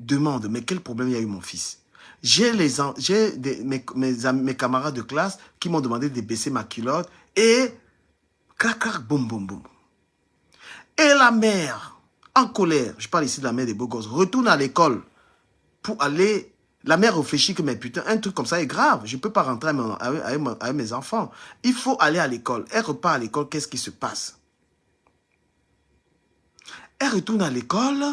demande, mais quel problème il y a eu mon fils? J'ai mes camarades de classe qui m'ont demandé de baisser ma culotte et crac, crac, boum, boum, boum. Et la mère, en colère, je parle ici de la mère des beaux gosses, retourne à l'école pour aller... La mère réfléchit que, mais putain, un truc comme ça est grave. Je ne peux pas rentrer avec mes enfants. Il faut aller à l'école. Elle repart à l'école, qu'est-ce qui se passe? Elle retourne à l'école.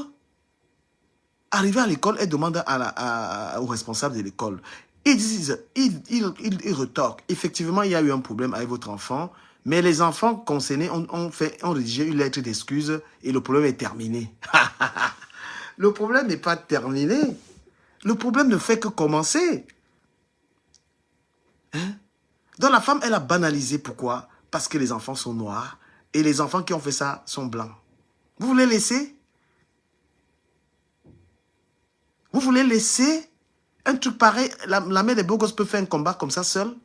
Arrivée à l'école, elle demande au responsable de l'école. Ils disent, ils retorquent. Effectivement, il y a eu un problème avec votre enfant, mais les enfants concernés ont rédigé une lettre d'excuse et le problème est terminé. Le problème n'est pas terminé. Le problème ne fait que commencer. Hein? Donc la femme, elle a banalisé. Pourquoi? Parce que les enfants sont noirs et les enfants qui ont fait ça sont blancs. Vous voulez laisser? Vous voulez laisser un truc pareil? La mère des beaux gosses peut faire un combat comme ça seule?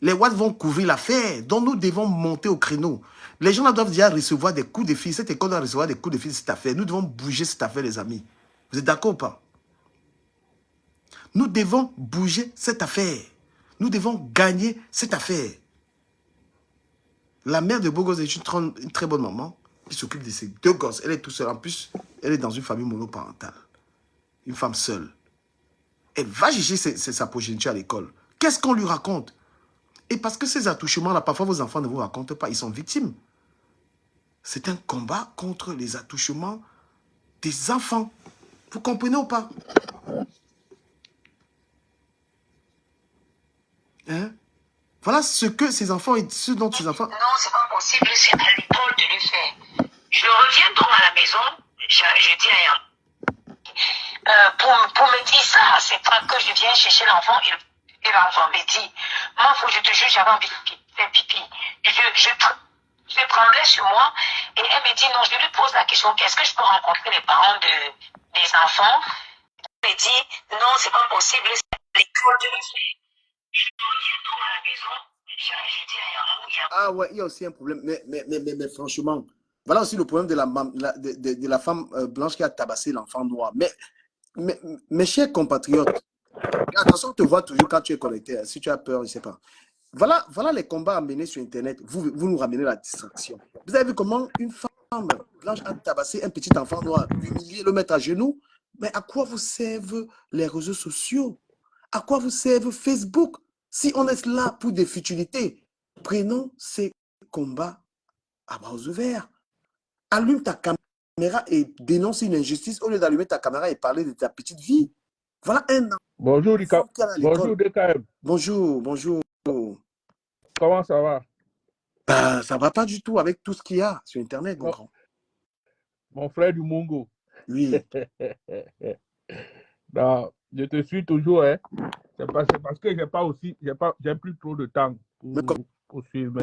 Les Watts vont couvrir l'affaire, donc nous devons monter au créneau. Les gens là doivent déjà recevoir des coups de fil. Cette école doit recevoir des coups de fil de cette affaire. Nous devons bouger cette affaire, les amis. Vous êtes d'accord ou pas? Nous devons bouger cette affaire. Nous devons gagner cette affaire. La mère de beaux gosses est une très bonne maman qui s'occupe de ses deux gosses. Elle est toute seule. En plus, elle est dans une famille monoparentale. Une femme seule. Elle va chercher sa progéniture à l'école. Qu'est-ce qu'on lui raconte? Et parce que ces attouchements-là, parfois vos enfants ne vous racontent pas, ils sont victimes. C'est un combat contre les attouchements des enfants. Vous comprenez ou pas? Hein? Voilà ce que ces enfants et ce dont ces enfants... Non, c'est pas possible, c'est à l'école de le faire. Je reviens donc à la maison, je dis à Yann, pour me dire ça, c'est pas que je viens chercher l'enfant et l'enfant me dit, maman, faut que je te jure, j'avais envie de faire pipi. Je tremblais sur moi et elle me dit, non, je lui pose la question, est-ce que je peux rencontrer les parents des enfants? Elle me dit, non, c'est pas possible, c'est à l'école de le faire. Je reviens donc à la maison, je dis à Yann, Ah ouais, il y a aussi un problème, mais franchement, voilà aussi le problème de la femme blanche qui a tabassé l'enfant noir. Mais mes chers compatriotes, attention, on te voit toujours quand tu es connecté. Si tu as peur, je ne sais pas. Voilà les combats à mener sur Internet. Vous nous ramenez la distraction. Vous avez vu comment une femme blanche a tabassé un petit enfant noir, l'humilier, le mettre à genoux? Mais à quoi vous servent les réseaux sociaux? À quoi vous servent Facebook? Si on est là pour des futilités, prenons ces combats à bras ouverts. Allume ta caméra et dénonce une injustice au lieu d'allumer ta caméra et parler de ta petite vie. Voilà un Bonjour, enfant qui est à l'école. bonjour DKM. Bonjour, bonjour. Comment ça va? Ça ne va pas du tout avec tout ce qu'il y a sur Internet, mon grand. Mon frère du Mongo. Oui. Non, je te suis toujours, hein. C'est parce que j'ai plus trop de temps pour suivre.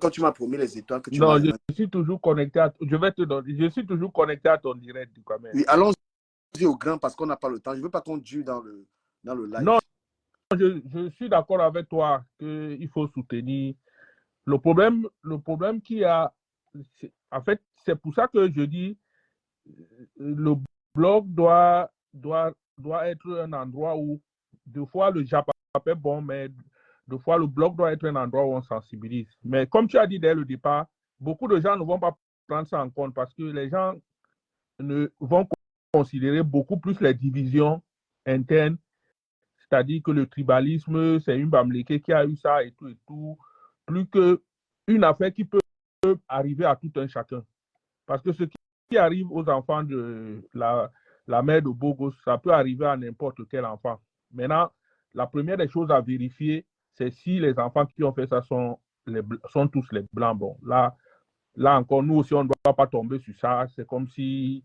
Quand tu m'as promis les étoiles que tu non, je suis toujours connecté je suis toujours connecté à ton direct quand même. Oui, allons-y au grand parce qu'on n'a pas le temps. Je ne veux pas qu'on dure dans le live. Non, je suis d'accord avec toi qu'il faut soutenir. Le problème qu'il y a, en fait, c'est pour ça que je dis le blog doit être un endroit où, deux fois, le Japon est bon, mais deux fois, le blog doit être un endroit où on sensibilise. Mais comme tu as dit dès le départ, beaucoup de gens ne vont pas prendre ça en compte parce que les gens vont considérer beaucoup plus les divisions internes, c'est-à-dire que le tribalisme, c'est une Bamléké qui a eu ça et tout, plus qu'une affaire qui peut arriver à tout un chacun. Parce que ce qui arrive aux enfants de la mère de Bogos, ça peut arriver à n'importe quel enfant. Maintenant, la première des choses à vérifier, c'est si les enfants qui ont fait ça sont tous les blancs. Bon, là encore, nous aussi, on ne doit pas tomber sur ça. C'est comme si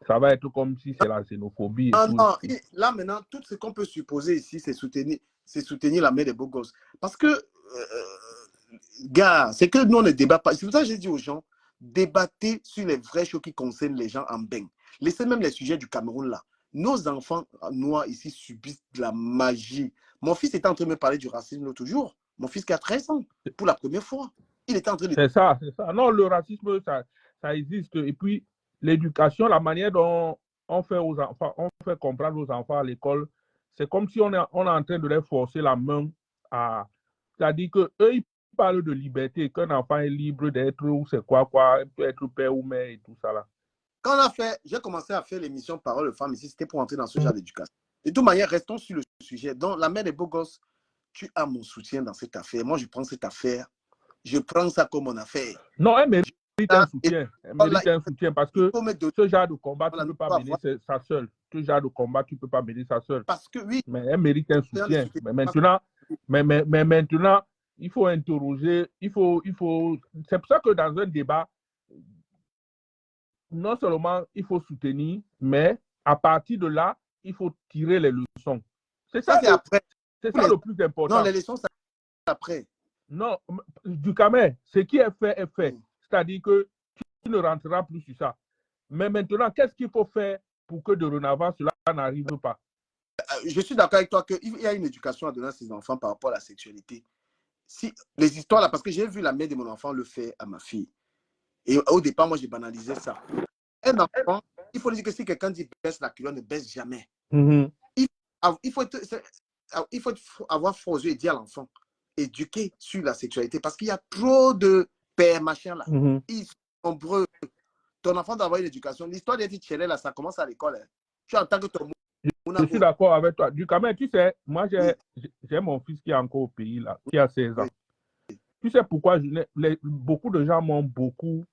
ça va être comme si c'est la xénophobie. Non, là maintenant, tout ce qu'on peut supposer ici, c'est soutenir la mère des beaux gosses. Parce que, gars, c'est que nous, on ne débat pas. C'est pour ça que j'ai dit aux gens, débattez sur les vraies choses qui concernent les gens en bain. Laissez même les sujets du Cameroun là. Nos enfants noirs ici subissent de la magie. Mon fils était en train de me parler du racisme l'autre jour. Mon fils qui a 13 ans, pour la première fois. Il était en train de... C'est ça. Non, le racisme, ça existe. Et puis, l'éducation, la manière dont on fait aux enfants, on fait comprendre aux enfants à l'école, c'est comme si on est en train de leur forcer la main à, c'est-à-dire que eux ils parlent de liberté, qu'un enfant est libre d'être ou c'est quoi, il peut être père ou mère et tout ça là. Quand j'ai commencé à faire l'émission Parole de femmes ici, c'était pour entrer dans ce genre d'éducation. De toute manière, restons sur le sujet. Donc, la mère des beaux gosses, tu as mon soutien dans cette affaire. Moi, je prends cette affaire, je prends ça comme mon affaire. Non, elle mérite un soutien. Elle mérite un soutien parce que ce genre de combat, tu ne peux pas mener ça seul. Ce genre de combat, tu ne peux pas mener ça seul. Parce que oui. Mais elle mérite un soutien. Mais maintenant, il faut interroger, c'est pour ça que dans un débat, non seulement il faut soutenir, mais à partir de là, il faut tirer les leçons. C'est ça, après. C'est ça le plus important. Non, les leçons, c'est après. Non, du Cameroun, ce qui est fait est fait. C'est-à-dire que tu ne rentreras plus sur ça. Mais maintenant, qu'est-ce qu'il faut faire pour que de dorénavant, cela n'arrive pas? Je suis d'accord avec toi qu'il y a une éducation à donner à ses enfants par rapport à la sexualité. Si, les histoires là, parce que j'ai vu la mère de mon enfant le faire à ma fille. Et au départ, moi, j'ai banalisé ça. Un enfant, il faut dire que si quelqu'un dit baisse la culotte, ne baisse jamais. Il faut avoir fort aux yeux et dire à l'enfant, éduquer sur la sexualité, parce qu'il y a trop de pères machin là. Ils sont nombreux. Ton enfant doit avoir une éducation. L'histoire des titulaires là, ça commence à l'école. Hein. Tu entends que ton Je suis d'accord avec toi. Du Cameroun, tu sais, moi j'ai mon fils qui est encore au pays là, qui a 16 ans. Tu sais pourquoi beaucoup de gens m'ont beaucoup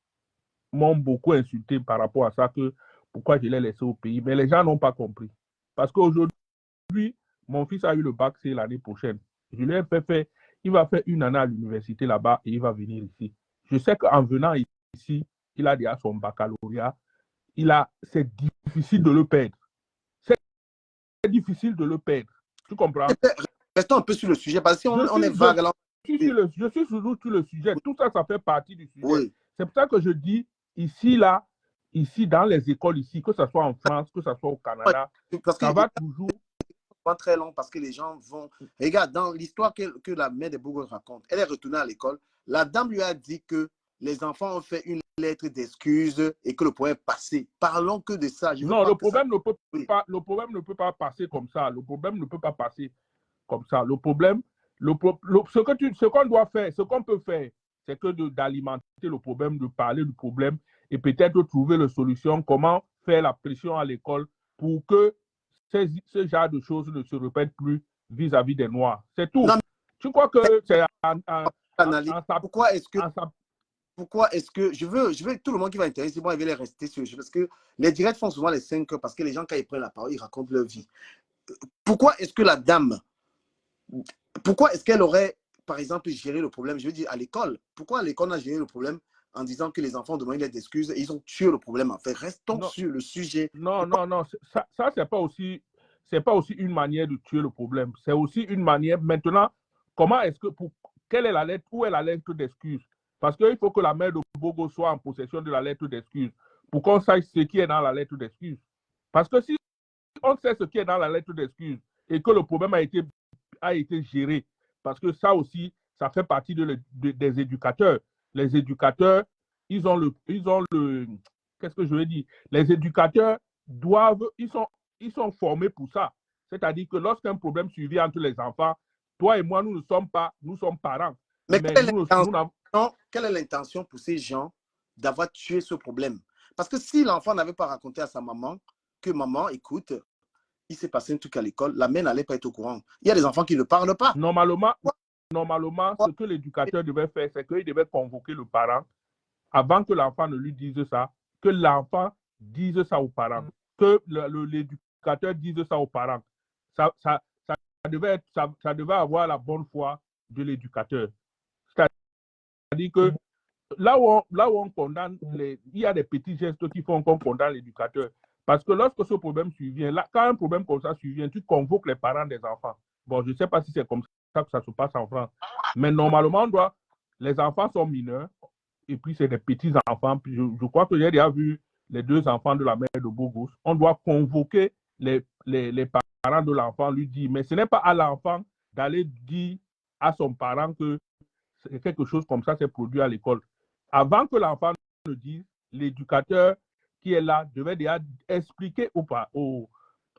insulté par rapport à ça, que pourquoi je l'ai laissé au pays. Mais les gens n'ont pas compris. Parce qu'aujourd'hui, mon fils a eu le bac, c'est l'année prochaine. Je lui ai fait, il va faire une année à l'université là-bas et il va venir ici. Je sais qu'en venant ici, il a déjà son baccalauréat. C'est difficile de le perdre. C'est difficile de le perdre. Tu comprends? Restons un peu sur le sujet, parce que si on est vague. Je suis toujours sur le sujet. Tout ça, ça fait partie du sujet. Oui. C'est pour ça que je dis, ici, dans les écoles, ici, que ce soit en France, que ce soit au Canada, ça va toujours... Pas très long, parce que les gens vont... Regarde, dans l'histoire que la mère de Bougou raconte, elle est retournée à l'école. La dame lui a dit que les enfants ont fait une lettre d'excuse et que le problème est passé. Parlons que de ça. Non, le problème ne peut pas passer comme ça. Le problème ne peut pas passer comme ça. Le problème, ce qu'on doit faire, ce qu'on peut faire, c'est que d'alimenter le problème, de parler du problème et peut-être trouver la solution, comment faire la pression à l'école pour que ce genre de choses ne se répètent plus vis-à-vis des Noirs. C'est tout. Tu crois que c'est pourquoi est-ce que je veux tout le monde qui va intéresser, moi, il va rester sur le jeu, parce que les directs font souvent les 5 heures, parce que les gens, quand ils prennent la parole, ils racontent leur vie. Pourquoi est-ce que la dame, pourquoi est-ce qu'elle aurait, par exemple, géré le problème, je veux dire, à l'école, pourquoi l'école a géré le problème en disant que les enfants ont demandé des excuses et ils ont tué le problème, en fait. Restons sur le sujet. Non, ça c'est pas aussi une manière de tuer le problème. C'est aussi une manière, maintenant, comment est-ce que, quelle est la lettre, où est la lettre d'excuse? Parce qu'il faut que la mère de Bogo soit en possession de la lettre d'excuse pour qu'on sache ce qui est dans la lettre d'excuse. Parce que si on sait ce qui est dans la lettre d'excuse et que le problème a été géré, parce que ça aussi, ça fait partie des éducateurs. Les éducateurs, ils ont le qu'est-ce que je veux dire? Les éducateurs ils sont formés pour ça. C'est-à-dire que lorsqu'un problème survient entre les enfants, toi et moi, nous sommes parents. Mais quelle est l'intention pour ces gens d'avoir tué ce problème? Parce que si l'enfant n'avait pas raconté à sa maman que maman, écoute, il s'est passé un truc à l'école, la mère n'allait pas être au courant. Il y a des enfants qui ne parlent pas. Normalement, ce que l'éducateur devait faire, c'est qu'il devait convoquer le parent avant que l'enfant ne lui dise ça, que l'enfant dise ça aux parents, que l'éducateur dise ça aux parents. Ça devait avoir la bonne foi de l'éducateur. C'est-à-dire que là où on condamne, il y a des petits gestes qui font qu'on condamne l'éducateur. Parce que lorsque ce problème survient, quand un problème comme ça survient, tu convoques les parents des enfants. Bon, je ne sais pas si c'est comme ça que ça se passe en France. Mais normalement, les enfants sont mineurs et puis c'est des petits enfants. Puis je crois que j'ai déjà vu les 2 enfants de la mère de Bogos. On doit convoquer les parents de l'enfant, lui dire, mais ce n'est pas à l'enfant d'aller dire à son parent que quelque chose comme ça s'est produit à l'école. Avant que l'enfant ne dise, l'éducateur qui est là devait déjà expliquer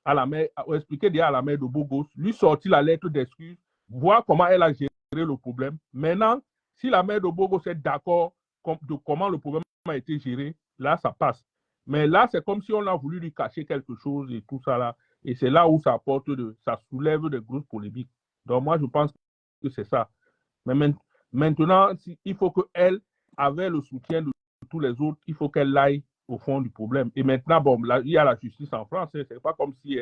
à la mère, expliquer déjà à la mère de Bogos, lui sortir la lettre d'excuse, voir comment elle a géré le problème. Maintenant, si la mère de Bogos est d'accord de comment le problème a été géré, là, ça passe. Mais là, c'est comme si on a voulu lui cacher quelque chose et tout ça là. Et c'est là où ça soulève de grosses polémiques. Donc, moi, je pense que c'est ça. Mais maintenant, il faut qu'elle, avec le soutien de tous les autres, il faut qu'elle aille au fond du problème. Et maintenant, bon, là, il y a la justice en France. Hein, c'est pas comme si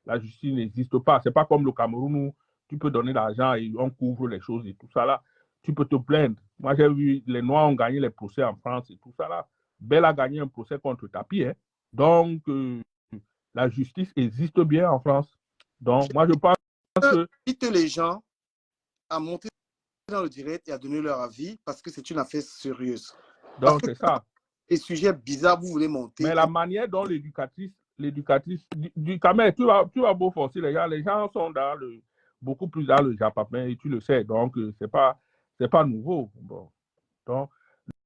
la justice n'existe pas. C'est pas comme le Cameroun où tu peux donner l'argent et on couvre les choses et tout ça là. Tu peux te plaindre. Moi, j'ai vu les Noirs ont gagné les procès en France et tout ça là. Bell a gagné un procès contre Tapi. Hein. Donc, la justice existe bien en France. Donc, moi, je pense que... Invite les gens à monter dans le direct et à donner leur avis parce que c'est une affaire sérieuse. Donc, c'est ça. Les sujets bizarres, vous voulez monter. Mais la manière dont l'éducatrice du Cameroun, tu vas beau forcer les gens sont beaucoup plus dans le japapin et tu le sais. Donc, c'est pas nouveau. Bon. Donc,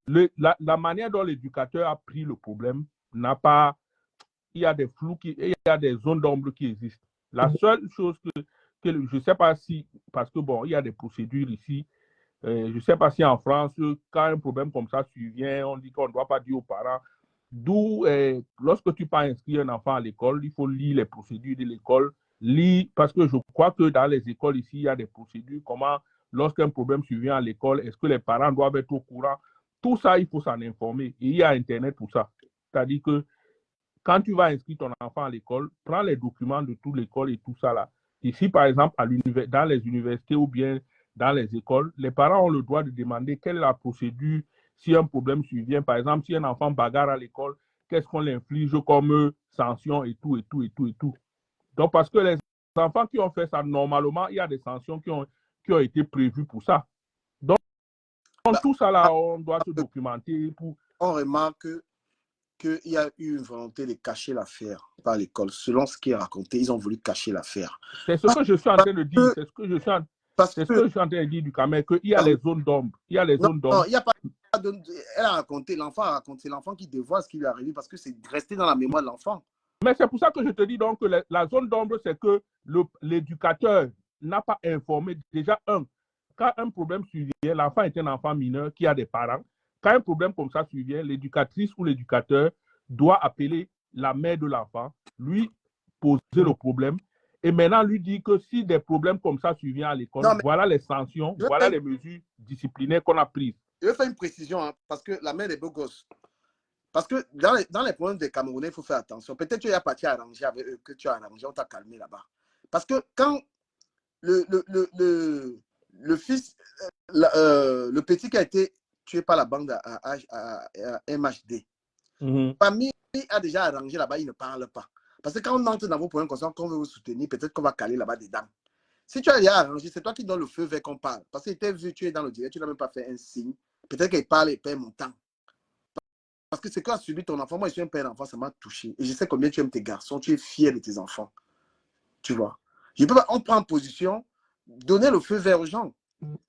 la manière dont l'éducateur a pris le problème n'a pas... Il y a des flous, il y a des zones d'ombre qui existent. La seule chose que je ne sais pas si... Parce que, bon, il y a des procédures ici. Je ne sais pas si en France, quand un problème comme ça survient, on dit qu'on ne doit pas dire aux parents. D'où, lorsque tu pars inscrire un enfant à l'école, il faut lire les procédures de l'école. Parce que je crois que dans les écoles ici, il y a des procédures. Comment, lorsqu'un problème survient à l'école, est-ce que les parents doivent être au courant? Tout ça, il faut s'en informer. Et il y a Internet pour ça. C'est-à-dire que quand tu vas inscrire ton enfant à l'école, prends les documents de toute l'école et tout ça là. Ici, par exemple, dans les universités ou bien dans les écoles, les parents ont le droit de demander quelle est la procédure si un problème survient. Par exemple, si un enfant bagarre à l'école, qu'est-ce qu'on l'inflige comme sanction et tout, et tout, et tout, et tout. Donc, parce que les enfants qui ont fait ça, normalement, il y a des sanctions qui ont été prévues pour ça. Donc tout ça là, on doit se documenter pour... On remarque qu'il y a eu une volonté de cacher l'affaire par l'école. Selon ce qui est raconté, ils ont voulu cacher l'affaire. C'est ce que je suis en train de dire. C'est ce que je suis en train de dire du Cameroun, qu'il y a les zones d'ombre. Il y a les zones d'ombre. Non, il n'y a pas de... Elle a raconté, l'enfant a raconté, c'est l'enfant qui dévoile ce qui lui est arrivé parce que c'est resté dans la mémoire de l'enfant. Mais c'est pour ça que je te dis donc que la zone d'ombre, c'est que l'éducateur n'a pas informé. Déjà, quand un problème survient, l'enfant est un enfant mineur qui a des parents. Quand un problème comme ça survient, l'éducatrice ou l'éducateur doit appeler la mère de l'enfant, lui poser le problème et maintenant lui dire que si des problèmes comme ça surviennent à l'école, voilà les sanctions, voilà les mesures disciplinaires qu'on a prises. Je vais faire une précision hein, parce que la mère des beaux gosses. Parce que dans les problèmes des Camerounais, il faut faire attention. Peut-être que tu as parti arranger avec eux, que tu as arrangé, on t'a calmé là-bas. Parce que quand le fils, le petit qui a été tué par la bande à MHD, famille a déjà arrangé là-bas, il ne parle pas. Parce que quand on entre dans vos problèmes conscients, qu'on veut vous soutenir, peut-être qu'on va caler là-bas dedans. Si tu as déjà arrangé, c'est toi qui donnes le feu vert qu'on parle. Parce qu'il était vu, tu es dans le direct, tu n'as même pas fait un signe. Peut-être qu'il parle et perd mon temps. Parce que c'est quand subi ton enfant, moi je suis un père d'enfant, ça m'a touché. Et je sais combien tu aimes tes garçons, tu es fier de tes enfants. Tu vois. Je peux pas, on prend position, donner le feu vert aux gens.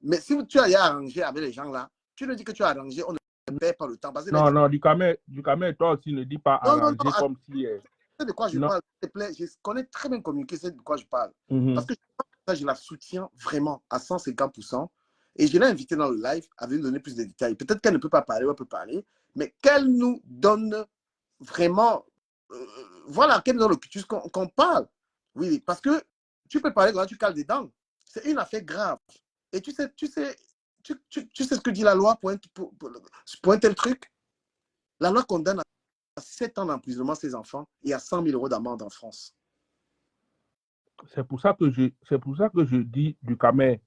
Mais si tu as déjà arrangé avec les gens là, tu ne dis que tu as arrangé, on ne perd pas le temps. Parce que non, du Cameroun, toi aussi ne dis pas arranger comme si... C'est de quoi je parle, s'il te plaît. Je connais très bien communiquer, c'est de quoi je parle. Parce que je la soutiens vraiment à 150%. Et je l'ai invitée dans le live à venir donner plus de détails. Peut-être qu'elle ne peut pas parler, ou elle peut parler, mais qu'elle nous donne vraiment, voilà, qu'elle nous donne le cutus qu'on parle. Oui, parce que tu peux parler quand tu cales des dents. C'est une affaire grave. Et tu sais ce que dit la loi pour un tel truc? La loi condamne à 7 ans d'emprisonnement ces enfants et à 100 000 € d'amende en France. C'est pour ça que je dis du Cameroun,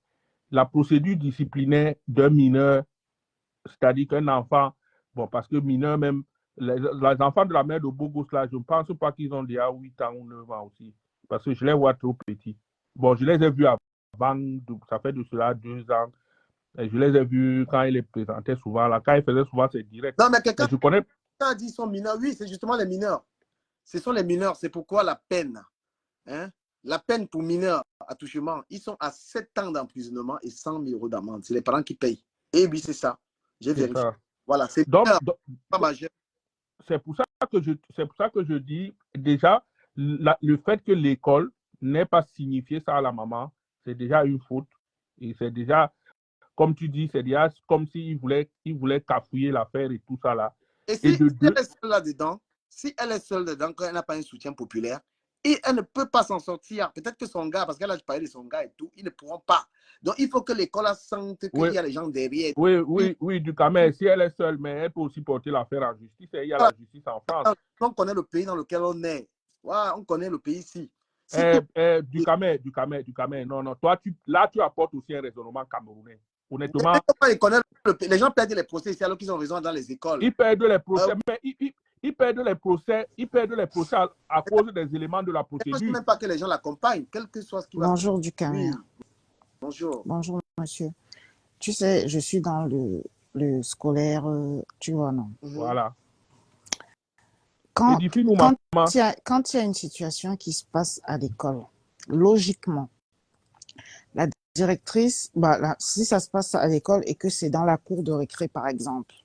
la procédure disciplinaire d'un mineur, c'est-à-dire qu'un enfant, bon, parce que mineur même, les enfants de la mère de Bogos, là, je ne pense pas qu'ils ont déjà 8 ans ou 9 ans aussi, parce que je les vois trop petits. Bon, je les ai vus avant, ça fait de cela 2 ans. Et je les ai vus quand ils les présentaient souvent, là, quand ils faisaient souvent ces directs. Non, mais quelqu'un a dit qu'ils sont mineurs. Oui, c'est justement les mineurs. Ce sont les mineurs. C'est pourquoi la peine, hein, la peine pour mineurs attouchement, ils sont à 7 ans d'emprisonnement et 100 000 € d'amende. C'est les parents qui payent. Et oui, c'est ça. J'ai vérifié. Ça. Voilà, c'est donc, pas majeur. C'est pour ça c'est pour ça que je dis, déjà, le fait que l'école n'ait pas signifié ça à la maman, c'est déjà une faute. Et c'est déjà, comme tu dis, c'est déjà comme s'il voulait cafouiller l'affaire et tout ça là. Et Et si, de si deux, elle est seule là-dedans, si elle est seule dedans, quand elle n'a pas un soutien populaire, et elle ne peut pas s'en sortir, peut-être que son gars, parce qu'elle a parlé de son gars et tout, ils ne pourront pas. Donc, il faut que l'école sente qu'il oui, y a les gens derrière. oui, du Camer, si elle est seule, mais elle peut aussi porter l'affaire en justice. Et il y a la justice en France. On connaît le pays dans lequel on est. Ouais, on connaît le pays ici. Si tout... Du Camer, non, non. Toi, là, tu apportes aussi un raisonnement camerounais. Honnêtement, les gens perdent les procès ici alors qu'ils ont raison dans les écoles. ils perdent les procès, mais ils perdent les procès à cause des éléments de la Je ne procédure. même pas que les gens l'accompagnent, quel que soit ce qui va. Bonjour du Camer. Oui. Bonjour. Bonjour monsieur. Tu sais, je suis dans le scolaire, tu vois, non. Voilà. Quand Édifie-nous, il maman. y a une situation qui se passe à l'école, logiquement, la directrice, si ça se passe à l'école et que c'est dans la cour de récré, par exemple,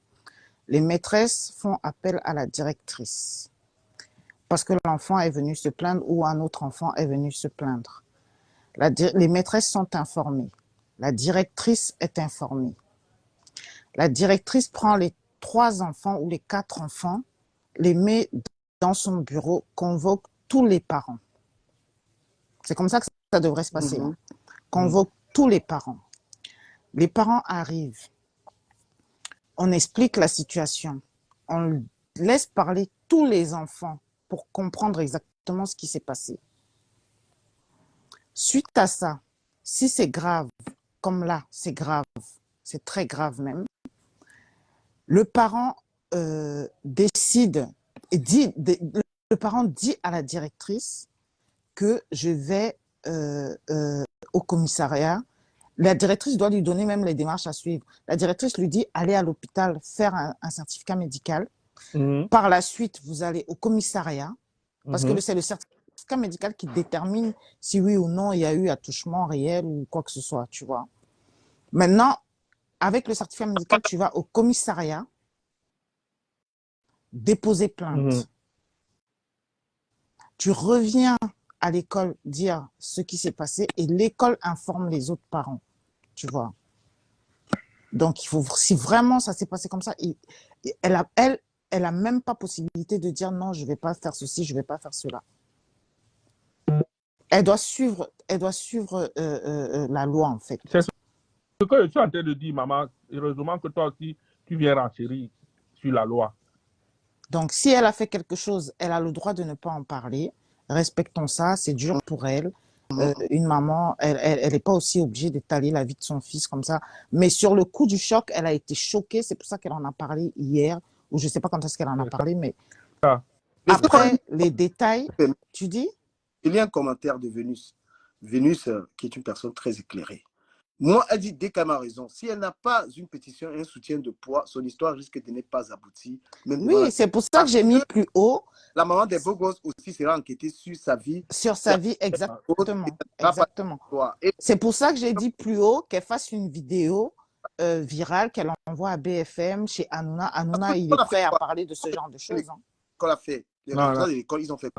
les maîtresses font appel à la directrice parce que l'enfant est venu se plaindre ou un autre enfant est venu se plaindre. Les maîtresses sont informées. La directrice est informée. La directrice prend les 3 enfants ou les 4 enfants, les met dans son bureau, convoque tous les parents. C'est comme ça que ça devrait se passer. Convoque tous les parents. Les parents arrivent. On explique la situation. On laisse parler tous les enfants pour comprendre exactement ce qui s'est passé. Suite à ça, si c'est grave, comme là, c'est grave, c'est très grave même, le parent décide, le parent dit à la directrice que je vais au commissariat. La directrice doit lui donner même les démarches à suivre. La directrice lui dit, allez à l'hôpital faire un certificat médical. Par la suite, vous allez au commissariat, parce que c'est le certificat médical qui détermine si oui ou non il y a eu attouchement réel ou quoi que ce soit, tu vois. Maintenant, avec le certificat médical, tu vas au commissariat déposer plainte. Tu reviens à l'école dire ce qui s'est passé et l'école informe les autres parents, tu vois. Donc, il faut, si vraiment ça s'est passé comme ça, elle a même pas possibilité de dire non, je vais pas faire ceci, je vais pas faire cela. Elle doit suivre la loi, en fait. C'est ce que je suis en train de dire, maman. Heureusement que toi aussi, tu viens renchérir sur la loi. Donc, si elle a fait quelque chose, elle a le droit de ne pas en parler. Respectons ça, c'est dur pour elle. Une maman, elle n'est pas aussi obligée d'étaler la vie de son fils comme ça. Mais sur le coup du choc, elle a été choquée. C'est pour ça qu'elle en a parlé hier, ou je ne sais pas quand est-ce qu'elle en a parlé, mais après les détails, tu dis? Il y a un commentaire de Vénus. Vénus, qui est une personne très éclairée. Moi, elle dit, dès qu'elle a raison, si elle n'a pas une pétition et un soutien de poids, son histoire risque de ne pas aboutir. Oui, c'est pour ça que j'ai mis plus haut. La maman des beaux gosses aussi sera enquêtée sur sa vie. Sur sa vie, exactement. Exactement. C'est pour ça que j'ai dit plus haut qu'elle fasse une vidéo virale, qu'elle envoie à BFM, chez Hanouna. Hanouna, il est prêt à parler de ce genre de choses. L'école a fait. Les responsables de l'école, ils ont fait.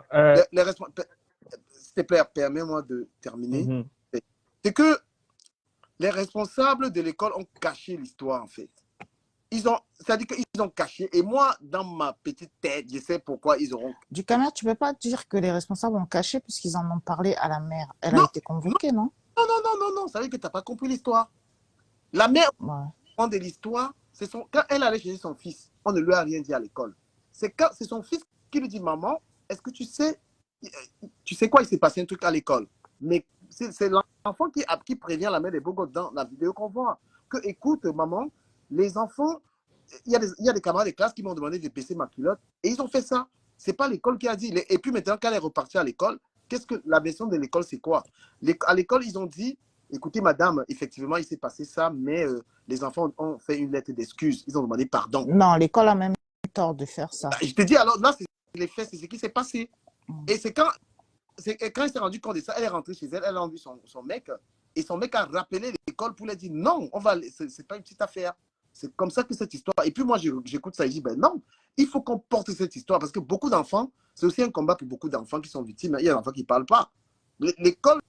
S'il te plaît, permets-moi de terminer. C'est que les responsables de l'école ont caché l'histoire, en fait. C'est-à-dire qu'ils ont caché. Et moi, dans ma petite tête, je sais pourquoi ils auront... Du Camer, tu ne peux pas dire que les responsables ont caché puisqu'ils en ont parlé à la mère. Elle a été convoquée, non? Non. Ça veut dire que tu n'as pas compris l'histoire. La mère, de l'histoire, quand elle allait chez son fils, on ne lui a rien dit à l'école. C'est son fils qui lui dit, maman, est-ce que tu sais quoi, il s'est passé un truc à l'école. Mais c'est l'enfant qui prévient la mère des beaux gosses dans la vidéo qu'on voit. Que, écoute, maman, les enfants, il y a des camarades de classe qui m'ont demandé de baisser ma culotte et ils ont fait ça. C'est pas l'école qui a dit. Et puis maintenant, quand elle est repartie à l'école, qu'est-ce que la version de l'école, c'est quoi? À l'école, ils ont dit, écoutez, madame, effectivement, il s'est passé ça, mais les enfants ont fait une lettre d'excuse. Ils ont demandé pardon. Non, l'école a même tort de faire ça. Je te dis, alors là, les faits, c'est ce qui s'est passé. Et c'est quand elle s'est rendue compte de ça, elle est rentrée chez elle, elle a vu son mec, et son mec a rappelé l'école pour lui dire non, c'est pas une petite affaire. C'est comme ça que cette histoire. Et puis moi, j'écoute ça et je dis, ben non, il faut qu'on porte cette histoire parce que beaucoup d'enfants, c'est aussi un combat pour beaucoup d'enfants qui sont victimes. Il y a des enfants qui ne parlent pas. L'école.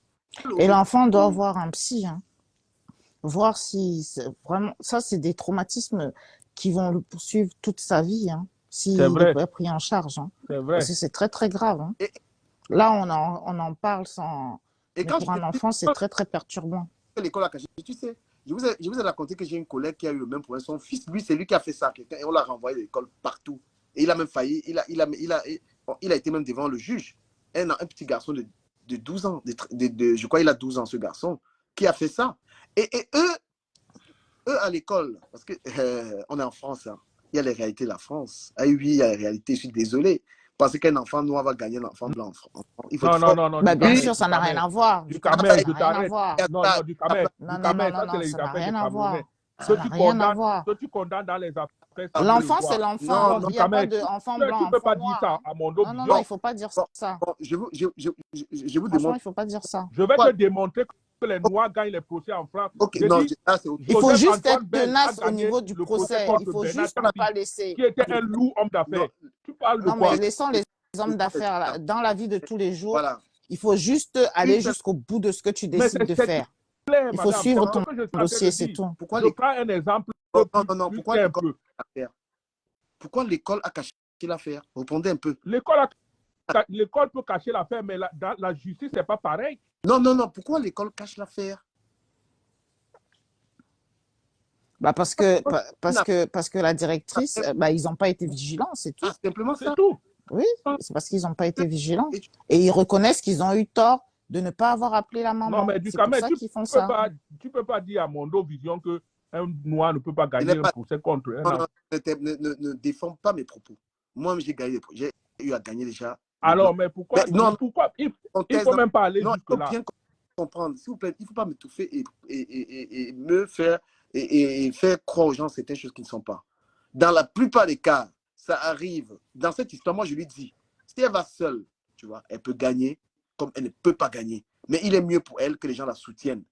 Et l'enfant doit voir un psy, hein. Voir si vraiment. Ça, c'est des traumatismes qui vont le poursuivre toute sa vie, hein, C'est s'il vrai, n'est pas pris en charge, hein. c'est Parce vrai. que c'est très, très grave, hein. Et, Là, on en parle sans. et Mais quand pour je un te dis enfant, c'est très, très perturbant. que l'école a caché, tu sais, je vous ai raconté que j'ai une collègue qui a eu le même problème. Son fils, lui, c'est lui qui a fait ça. Et on l'a renvoyé de l'école partout. Et il a même failli. Il a été même devant le juge. Un petit garçon de 12 ans, je crois qu'il a 12 ans, ce garçon, qui a fait ça. Et eux à l'école, parce que on est en France, hein, il y a les réalités de la France. Ah oui, il y a les réalités, je suis désolé. Penser qu'un enfant noir va gagner un enfant blanc en France. Il faut Non, être non, fort. non, non, Bah, du bien Cameroun, sûr, du ça n'a rien Cameroun. à voir. Du Du Cameroun, Cameroun, ça je n'a rien à t'arrête. voir. Non, non, du Cameroun, Non, du non, non, Cameroun, non, ça, c'est non, les ça n'a affaires des rien à voir. Camerounais. Ça n'a rien à voir. Que tu condamnes dans les affaires, ça peut le L'enfant, c'est voir. l'enfant. Non, Non, du Il n'y a pas Cameroun, d'enfant tu blanc, ne peux enfant pas dire noir, ça hein. à Mondo Non, non, non, Vision. il ne faut pas dire bon, ça. bon, je vous Franchement, il demande. ne faut pas dire ça. Je vais Pourquoi- te démontrer que les Noirs gagnent les procès en France. Ok, J'ai non, dit, c'est autre Il faut Joseph juste Antoine être Belge a tenace au gagné niveau du le procès procès. Il contre faut Bernard juste ne Tapie, pas laisser. qui était un loup homme Non, d'affaires. Tu parles de Non, quoi? mais laissons les hommes d'affaires là. Dans la vie de tous les jours. Voilà. Il faut juste aller jusqu'au bout de ce que tu Mais décides de c'est faire. clair, Il faut madame. suivre C'est ce ton que je suis en train dossier, de c'est dire. tout. Pourquoi Je prends un exemple non, plus, non, non, plus pourquoi l'école simple. a caché l'affaire? Pourquoi l'école a caché l'affaire? Répondez un peu. L'école peut cacher l'affaire, mais dans la justice, c'est pas pareil. Non, non, non, pourquoi l'école cache l'affaire? Bah parce que la directrice, bah, ils n'ont pas été vigilants, c'est tout. Ah, simplement C'est ça. tout. Oui, c'est parce qu'ils n'ont pas été vigilants. Et tu- Et ils reconnaissent qu'ils ont eu tort de ne pas avoir appelé la Non, maman. mais du C'est pour Cameroun, ça qu'ils font ça. tu peux pas dire à Mondo Vision que un noir ne peut pas gagner un procès contre un Non, enfant. non, ne défends pas mes propos. Moi, j'ai eu à gagner déjà. Alors, mais pourquoi, non, pourquoi il Conteste, faut même pas aller non, il faut jusque-là. bien comprendre. S'il vous plaît, il ne faut pas m'étouffer et me faire et faire croire aux gens certaines choses qui ne sont pas. Dans la plupart des cas, ça arrive. Dans cette histoire, moi, je lui dis, si elle va seule, tu vois, elle peut gagner comme elle ne peut pas gagner. Mais il est mieux pour elle que les gens la soutiennent.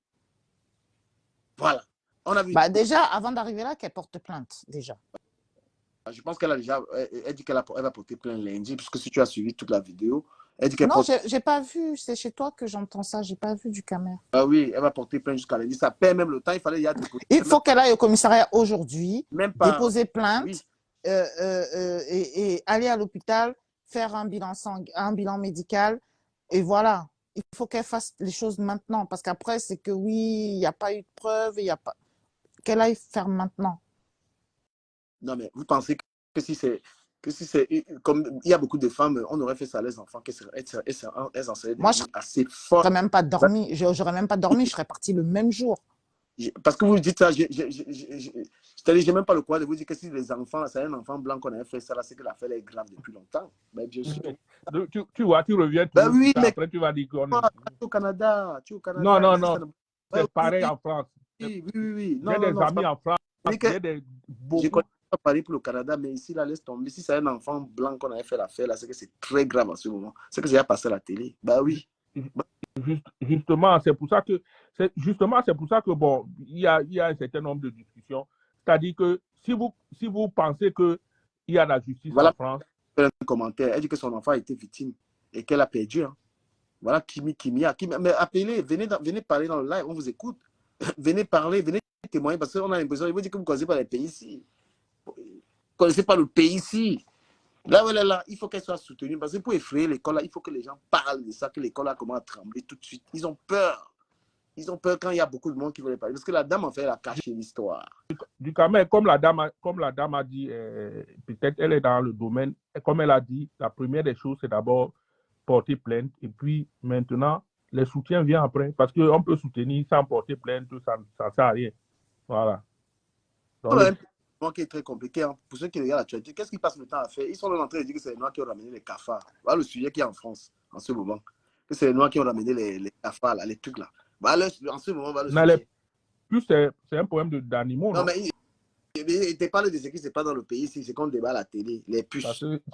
Voilà. On a vu. Bah déjà, avant d'arriver là, qu'elle porte plainte, déjà. Je pense qu'elle a déjà. Elle dit qu'elle va porter plainte lundi, puisque si tu as suivi toute la vidéo, elle dit qu'elle Non, porte. j'ai pas vu. C'est chez toi que j'entends ça. J'ai pas vu du caméra. Ah oui, elle va porter plainte jusqu'à lundi. Ça perd même le temps. Il fallait y aller. Il faut qu'elle aille au commissariat aujourd'hui, Même pas. déposer plainte Oui. et aller à l'hôpital, faire un bilan médical. Et voilà. Il faut qu'elle fasse les choses maintenant. Parce qu'après, c'est que oui, il n'y a pas eu de preuve. Qu'elle aille faire maintenant. Non, mais vous pensez que si c'est comme il y a beaucoup de femmes, on aurait fait ça à leurs enfants, elles en seraient Moi, assez fortes. J'aurais même pas dormi. J'aurais même pas dormi. Je serais partie le même jour. Parce que vous dites ça, c'est-à-dire, j'ai même pas le courage de vous dire que si les enfants, c'est un enfant blanc qu'on avait fait ça, là, c'est que l'affaire est grave depuis longtemps. Ben, bien sûr. Tu vois, tu reviens Ben toujours oui, plus tard. mais Après, tu vas dire qu'on tu es au Canada. Non, non, ici, non. ça ne- C'est Ouais, pareil oui, en France. oui, oui, oui. Non, J'ai non, des non, amis en France. c'est que- J'ai des Je beaucoup. connais pas Paris pour le Canada, mais ici, là, laisse tomber. Si c'est un enfant blanc qu'on avait fait l'affaire, là, c'est que c'est très grave en ce moment. C'est que j'ai passé à la télé. Bah oui. Justement, c'est pour ça que bon, il y a un certain nombre de discussions. C'est-à-dire que si vous pensez que il y a la justice Voilà. en France, Un commentaire. Elle dit que son enfant a été victime et qu'elle a perdu. Hein. Voilà, Kimia. Mais appelez, venez parler dans le live, on vous écoute. Venez parler, venez témoigner parce qu'on a l'impression, il vous dire que vous ne connaissez pas les pays ici. Vous ne connaissez pas le pays ici. Là où elle est là, il faut qu'elle soit soutenue parce que pour effrayer l'école, là, il faut que les gens parlent de ça, que l'école a commencé à trembler tout de suite. Ils ont peur. Ils ont peur quand il y a beaucoup de monde qui veut les parler. Parce que la dame, en fait, elle a caché l'histoire. du Cameroun, comme la dame a dit, peut-être elle est dans le domaine, comme elle a dit, la première des choses, c'est d'abord porter plainte et puis maintenant, les soutiens viennent après. Parce qu'on peut soutenir sans porter plainte, ça ne sert à rien. Voilà. Donc, C'est un point qui est très compliqué. Hein. Pour ceux qui regardent l'actualité, qu'est-ce qu'ils passent le temps à faire? Ils sont même en train de dire que c'est les Noirs qui ont ramené les cafards. Voilà le sujet qu'il y a en France en ce moment. Que c'est les Noirs qui ont ramené les cafards, là, les trucs là. Voilà, en ce moment, voilà le sujet. plus c'est un problème d'animaux. Non, mais il te parle de ce qui se passe dans le pays ici, c'est qu'on débat à la télé, les puces.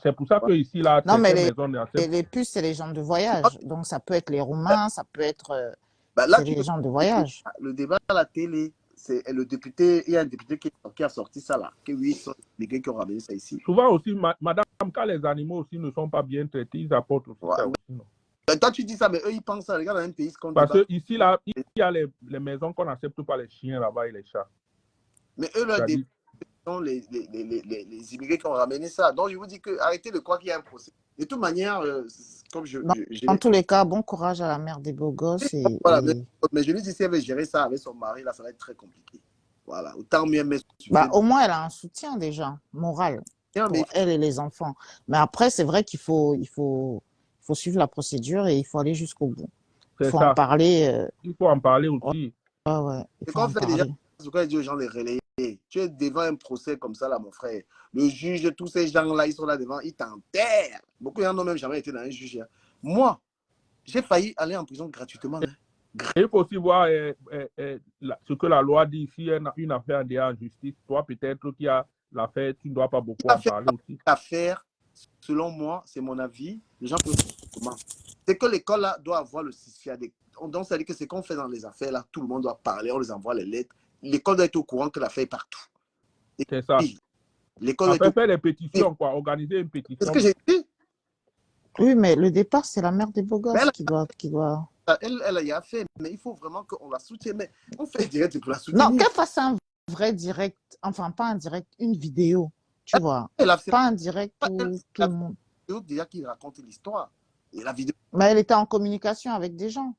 C'est pour ça que ici, là, Non, mais les puces, c'est les gens de voyage. Donc, ça peut être les Roumains, ça peut être Bah, là, c'est les gens de voyage. Le débat à la télé, c'est le député, il y a un député qui a sorti ça là, que oui, sont les gars qui ont ramené ça ici. Souvent aussi, madame, quand les animaux aussi ne sont pas bien traités, ils apportent aussi Ouais. ça aussi, non? Toi, tu dis ça, mais eux, ils pensent ça. Regarde, dans un pays, ce qu'on Parce débat. que ici, là, il y a les maisons qu'on n'accepte pas les chiens là-bas et les chats. Mais eux, leur C'est-à-dire, débat, sont les immigrés qui ont ramené ça. Donc, je vous dis que arrêtez de croire qu'il y a un procès. De toute manière, comme Dans tous les cas, bon courage à la mère des beaux gosses. voilà, mais je lui dis, si elle veut gérer ça avec son mari, là, ça va être très compliqué. Voilà, autant mieux mettre sur Bah, Facebook. au moins, elle a un soutien déjà, moral, Mais pour elle et les enfants. Mais après, c'est vrai qu'il faut suivre la procédure et il faut aller jusqu'au bout. Il c'est faut en ça. parler. Il faut en parler aussi. Ouais, il c'est faut qu'on en fait déjà, parler. ce qu'on dit aux gens de relayer. Tu es devant un procès comme ça, là, mon frère. Le juge, tous ces gens-là, ils sont là devant, ils t'enterrent. Beaucoup de gens n'ont même jamais été dans un juge. Moi, j'ai failli aller en prison gratuitement. Hein. Et il faut aussi voir ce que la loi dit. Si une affaire est en justice, toi, peut-être qui a l'affaire, tu ne dois pas beaucoup en parler aussi. L'affaire, selon moi, c'est mon avis. Les gens peuvent comment. C'est que l'école là doit avoir le CICIAD. Donc, ça veut dire que ce qu'on fait dans les affaires là, tout le monde doit parler, on les envoie les lettres. L'école doit être au courant que l'affaire est partout. C'est ça. L'école Après, faire des pétitions, quoi. Organiser une C'est pétition. ce que j'ai dit. Oui, mais le départ, c'est la mère des beaux gosses qui doit. Elle y a fait, mais il faut vraiment qu'on la soutienne. Mais on fait direct pour la soutenir. Non, qu'elle fasse un vrai direct, enfin, pas un direct, une vidéo, tu vois. Elle a fait Pas un direct où tout le monde. déjà qui raconte l'histoire. Et la vidéo, Mais elle était en communication avec des gens.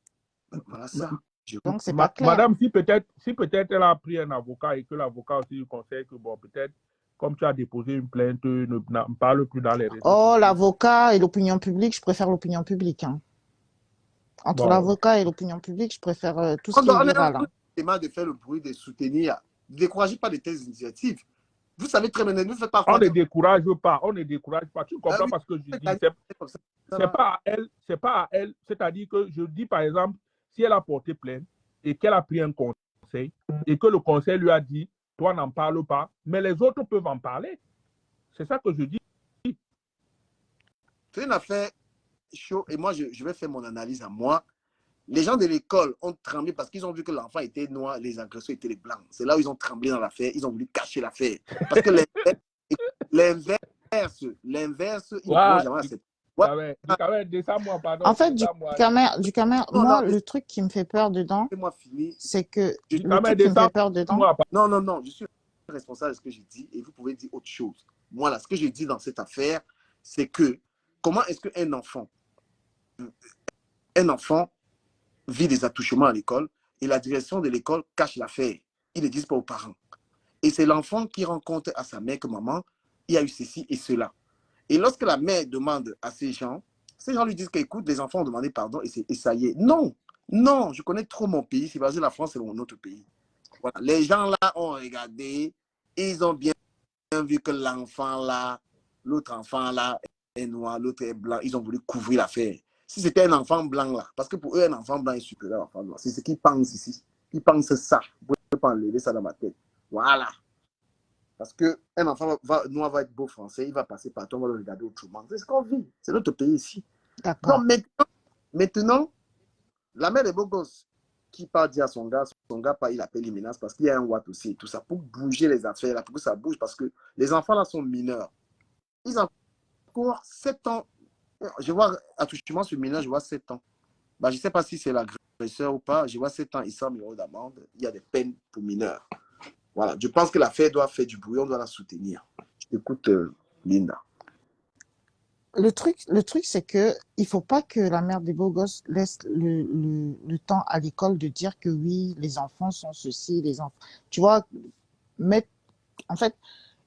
voilà ça. Donc, c'est pas clair. Madame, si peut-être elle a pris un avocat et que l'avocat aussi lui conseille que, bon, peut-être, comme tu as déposé une plainte, ne parle plus dans les réseaux. Oh, l'avocat et l'opinion publique, je préfère l'opinion publique. Hein. Entre Bon. l'avocat et l'opinion publique, je préfère tout ce qui est viral. On est de faire le bruit, de soutenir. Ne découragez pas de telles initiatives. Vous savez très bien, ne faites pas On ne décourage pas, on ne décourage pas. Tu comprends oui, parce que je dis, c'est pas à elle, c'est-à-dire que je dis par exemple, si elle a porté plainte et qu'elle a pris un conseil et que le conseil lui a dit, toi n'en parle pas, mais les autres peuvent en parler. C'est ça que je dis. une affaire chaude et moi je vais faire mon analyse à moi. Les gens de l'école ont tremblé parce qu'ils ont vu que l'enfant était noir, les agresseurs étaient les blancs. C'est là où ils ont tremblé dans l'affaire, ils ont voulu cacher l'affaire. Parce que l'inverse, ils ne pourront jamais accepter. En fait, du Camer, moi, le truc qui me fait peur dedans, c'est que le truc qui me fait peur dedans. Non, je suis responsable de ce que j'ai dit et vous pouvez dire autre chose. Moi, là, ce que j'ai dit dans cette affaire, c'est que comment est-ce qu'un enfant vit des attouchements à l'école et la direction de l'école cache l'affaire. Ils ne disent pas aux parents. Et c'est l'enfant qui rend compte à sa mère que maman, il y a eu ceci et cela. Et lorsque la mère demande à ces gens lui disent qu'écoute, les enfants ont demandé pardon et ça y est. Non, je connais trop mon pays. C'est parce que la France, c'est mon autre pays. Voilà. Les gens là ont regardé et ils ont bien vu que l'enfant là, l'autre enfant là est noir, l'autre est blanc. Ils ont voulu couvrir l'affaire. Si c'était un enfant blanc là, parce que pour eux, un enfant blanc est supérieur à un enfant noir. C'est ce qu'ils pensent ici. Ils pensent ça. Vous ne pouvez pas enlever ça dans ma tête. Voilà. Parce qu'un enfant noir va être beau français, il va passer partout, on va le regarder autrement. C'est ce qu'on vit. C'est notre pays ici. D'accord. Donc maintenant, la mère des beaux gosses qui part dire à son gars, il appelle les menaces parce qu'il y a un Watt aussi et tout ça, pour bouger les affaires, là, pour que ça bouge, parce que les enfants là sont mineurs. Ils ont encore 7 ans. Je vois attouchement sur mineur, je vois 7 ans. Bah, je ne sais pas si c'est l'agresseur ou pas. Je vois 7 ans, 100 000 € d'amende. Il y a des peines pour mineurs. Voilà. Je pense que l'affaire doit faire du bruit, on doit la soutenir. Je t'écoute, Linda. Le truc, c'est que il faut pas que la mère des beaux gosses laisse le temps à l'école de dire que oui, les enfants sont ceci, les enfants. Tu vois, en fait,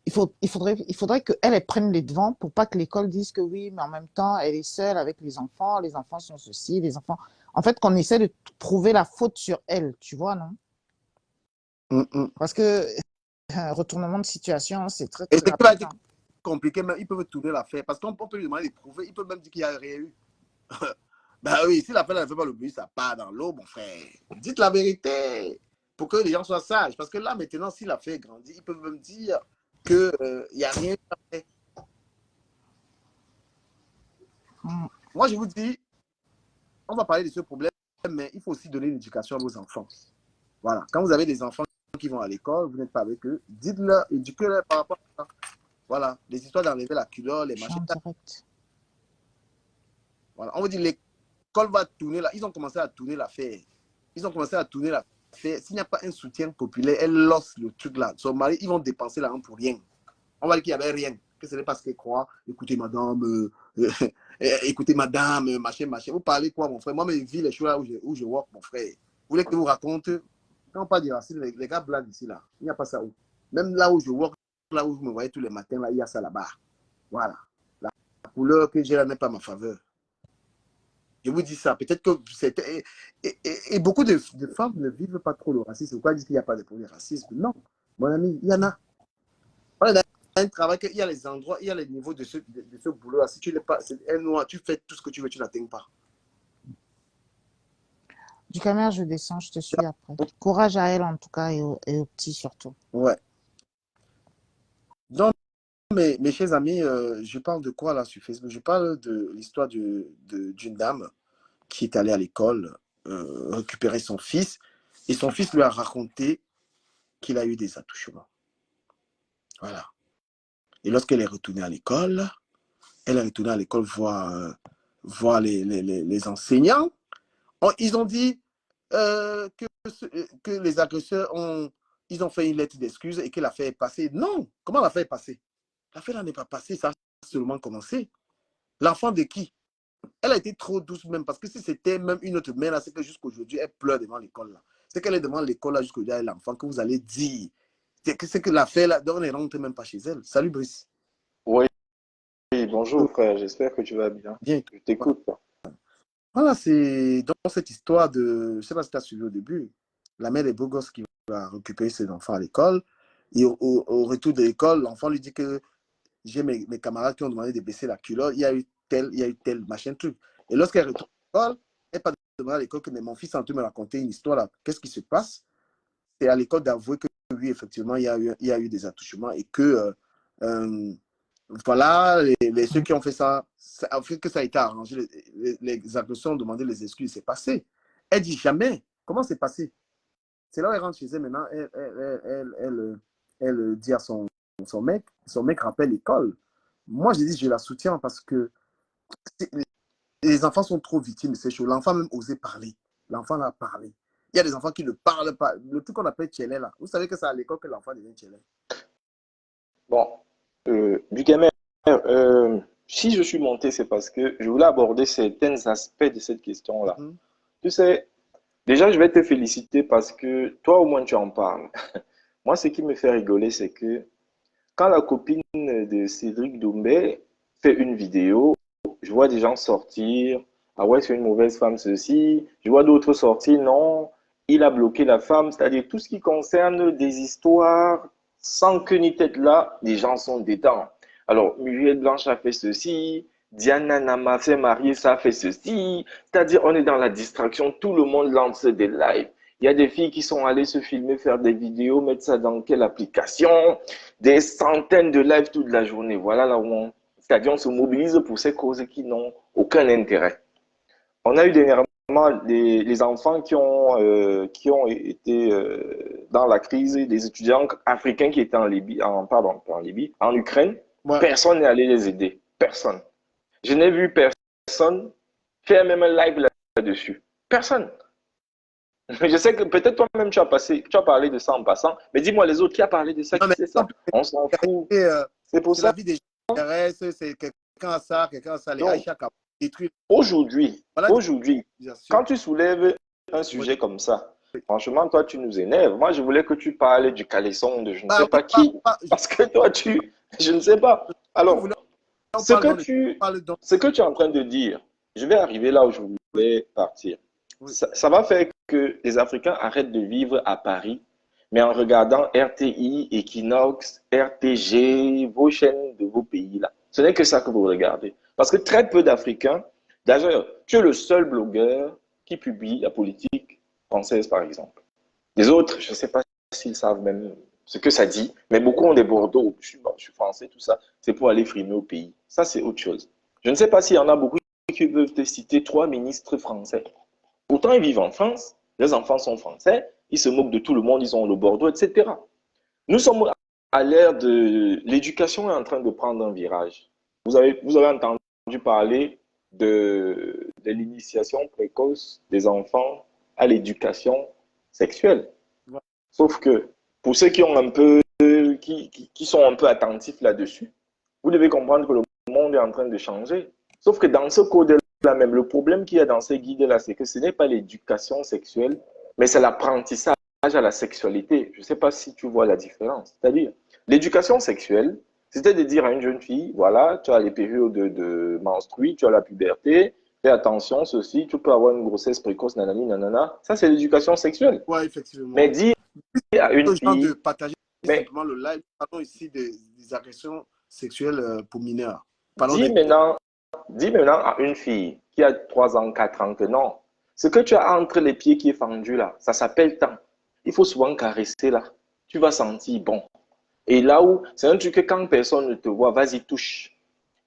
il faudrait qu'elle prenne les devants pour pas que l'école dise que oui, mais en même temps, elle est seule avec les enfants sont ceci, les enfants. En fait, qu'on essaie de prouver la faute sur elle, tu vois, non? Parce que retournement de situation, c'est très, très rapide. Compliqué, mais ils peuvent tourner l'affaire parce qu'on peut lui demander de prouver, ils peuvent même dire qu'il n'y a rien eu. Ben oui, si l'affaire ne fait pas le bruit, ça part dans l'eau, mon frère. Dites la vérité pour que les gens soient sages. Parce que là, maintenant, si l'affaire grandit, ils peuvent même dire qu'il n'y a rien fait. Moi, je vous dis, on va parler de ce problème, mais il faut aussi donner une éducation à vos enfants. Voilà. Quand vous avez des enfants qui vont à l'école, vous n'êtes pas avec eux, dites-leur, éduquez-leur par rapport à ça. Voilà, les histoires d'enlever la culotte, les Je suis machins. en direct. Voilà. On vous dit, l'école va tourner là. Ils ont commencé à tourner l'affaire. Ils ont commencé à tourner l'affaire. S'il n'y a pas un soutien populaire, elle lance le truc là. Son mari, ils vont dépenser l'argent pour rien. On va dire qu'il n'y avait rien. Que ce n'est pas ce qu'elle croit. Écoutez, madame, écoutez, madame, machin, machin. Vous parlez quoi, mon frère? Moi, je vis les choses là où je walk, mon frère. Vous voulez que je vous raconte? Quand on parle de racisme, les gars blaguent ici, là. Il n'y a pas ça où. Même là où je walk, là où vous me voyez tous les matins, là, il y a ça là-bas. Voilà. La couleur que j'ai là n'est pas ma faveur. Je vous dis ça. Peut-être que c'était. Et beaucoup de femmes ne vivent pas trop le racisme. Pourquoi ils disent qu'il n'y a pas de problème de racisme? Non, mon ami, il y en a. Voilà, dans un travail, il y a les endroits, il y a les niveaux de ce boulot-là. Si tu n'es pas un noir, tu fais tout ce que tu veux, tu n'atteins pas. Du caméra, je descends, je te suis après. Courage à elle en tout cas et aux petits surtout. Ouais. Donc, mes chers amis, je parle de quoi là sur Facebook? Je parle de l'histoire d'une dame qui est allée à l'école récupérer son fils et son fils lui a raconté qu'il a eu des attouchements. Voilà. Et lorsqu'elle est retournée à l'école, elle est retournée à l'école voir les enseignants. Ils ont dit que les agresseurs ils ont fait une lettre d'excuse et que l'affaire est passée. Non, comment l'affaire est passée? L'affaire là n'est pas passée, ça a seulement commencé. L'enfant de qui? Elle a été trop douce même, parce que si c'était même une autre mère, là, c'est que jusqu'aujourd'hui, elle pleure devant l'école. C'est qu'elle est devant l'école là jusqu'aujourd'hui avec l'enfant que vous allez dire. C'est que l'affaire là, on ne rentre même pas chez elle. Salut Brice. Oui, bonjour frère, j'espère que tu vas bien. Bien. Je t'écoute. Voilà, c'est dans cette histoire de, je ne sais pas si tu as suivi au début, la mère des beaux gosses qui va récupérer ses enfants à l'école. Et au retour de l'école, l'enfant lui dit que j'ai mes camarades qui ont demandé de baisser la culotte, il y a eu tel machin truc. Et lorsqu'elle retourne à l'école, elle pas demandé à l'école que mon fils est en train de me raconter une histoire là. Qu'est-ce qui se passe? C'est à l'école d'avouer que oui, effectivement, il y a eu des attouchements et que voilà, ceux qui ont fait ça a fait que ça a été arrangé. Les agresseurs ont demandé les excuses, c'est passé. Elle dit jamais. Comment c'est passé? C'est là où elle rentre chez elle maintenant, elle dit à son mec rappelle l'école. Moi, je dis, je la soutiens parce que les enfants sont trop victimes de ces choses. L'enfant a même osé parler. L'enfant a parlé. Il y a des enfants qui ne parlent pas. Le truc qu'on appelle tchelé, là. Vous savez que c'est à l'école que l'enfant devient tchelé. Bon, Bukamer, si je suis monté, c'est parce que je voulais aborder certains aspects de cette question-là. Tu sais, déjà, je vais te féliciter parce que toi, au moins, tu en parles. Moi, ce qui me fait rigoler, c'est que quand la copine de Cédric Doumbé fait une vidéo, je vois des gens sortir. Ah ouais, c'est une mauvaise femme, ceci. Je vois d'autres sortir. Non, il a bloqué la femme. C'est-à-dire tout ce qui concerne des histoires sans queue ni tête là, les gens sont dedans. Alors, Muriel Blanche a fait ceci. Diana Nama s'est mariée, ça a fait ceci. C'est-à-dire, on est dans la distraction. Tout le monde lance des lives. Il y a des filles qui sont allées se filmer, faire des vidéos, mettre ça dans quelle application? Des centaines de lives toute la journée. Voilà là où c'est-à-dire on se mobilise pour ces causes qui n'ont aucun intérêt. On a eu dernièrement les enfants qui ont été dans la crise, des étudiants africains qui étaient en Libye, en Ukraine. Ouais. Personne n'est allé les aider. Personne. Je n'ai vu personne faire même un live là-dessus. Personne. Je sais que peut-être toi-même tu as parlé de ça en passant, mais dis-moi les autres qui a parlé de ça, qui sait ça? On s'en fout. C'est pour ça. La vie des gens, c'est quelqu'un a ça, quelqu'un a ça, les Aïcha qui détruit. Aujourd'hui, quand tu soulèves un sujet comme ça, franchement, toi, tu nous énerves. Moi, je voulais que tu parles du caleçon de je ne sais pas qui, parce que toi, je ne sais pas. Alors, ce que tu es en train de dire, je vais arriver là où je voulais partir. Oui. Ça va faire que les Africains arrêtent de vivre à Paris, mais en regardant RTI, Equinox, RTG, vos chaînes de vos pays là. Ce n'est que ça que vous regardez. Parce que très peu d'Africains, d'ailleurs, tu es le seul blogueur qui publie la politique française, par exemple. Les autres, je ne sais pas s'ils savent même ce que ça dit, mais beaucoup ont des Bordeaux. Je suis français, tout ça. C'est pour aller frimer au pays. Ça, c'est autre chose. Je ne sais pas s'il y en a beaucoup qui peuvent te citer 3 ministres français. Pourtant, ils vivent en France, les enfants sont français, ils se moquent de tout le monde, ils ont le Bordeaux, etc. Nous sommes à l'ère de l'éducation est en train de prendre un virage. Vous avez entendu parler de l'initiation précoce des enfants à l'éducation sexuelle. Sauf que pour ceux qui ont un peu, qui sont un peu attentifs là-dessus, vous devez comprendre que le monde est en train de changer. Sauf que dans ce code-là même, le problème qu'il y a dans ces guides-là, c'est que ce n'est pas l'éducation sexuelle, mais c'est l'apprentissage à la sexualité. Je ne sais pas si tu vois la différence. C'est-à-dire, l'éducation sexuelle, c'était de dire à une jeune fille, voilà, tu as les périodes de menstrues, tu as la puberté, fais attention, ceci, tu peux avoir une grossesse précoce, nanani, nanana. Ça, c'est l'éducation sexuelle. Ouais, effectivement. Mais dire à une fille... de partager simplement le live, parlons ici des agressions sexuelles pour mineurs. Dis maintenant à une fille qui a 3 ans, 4 ans que non, ce que tu as entre les pieds qui est fendu là, ça s'appelle temps. Il faut souvent caresser là. Tu vas sentir bon. Et là où, c'est un truc que quand personne ne te voit, vas-y, touche.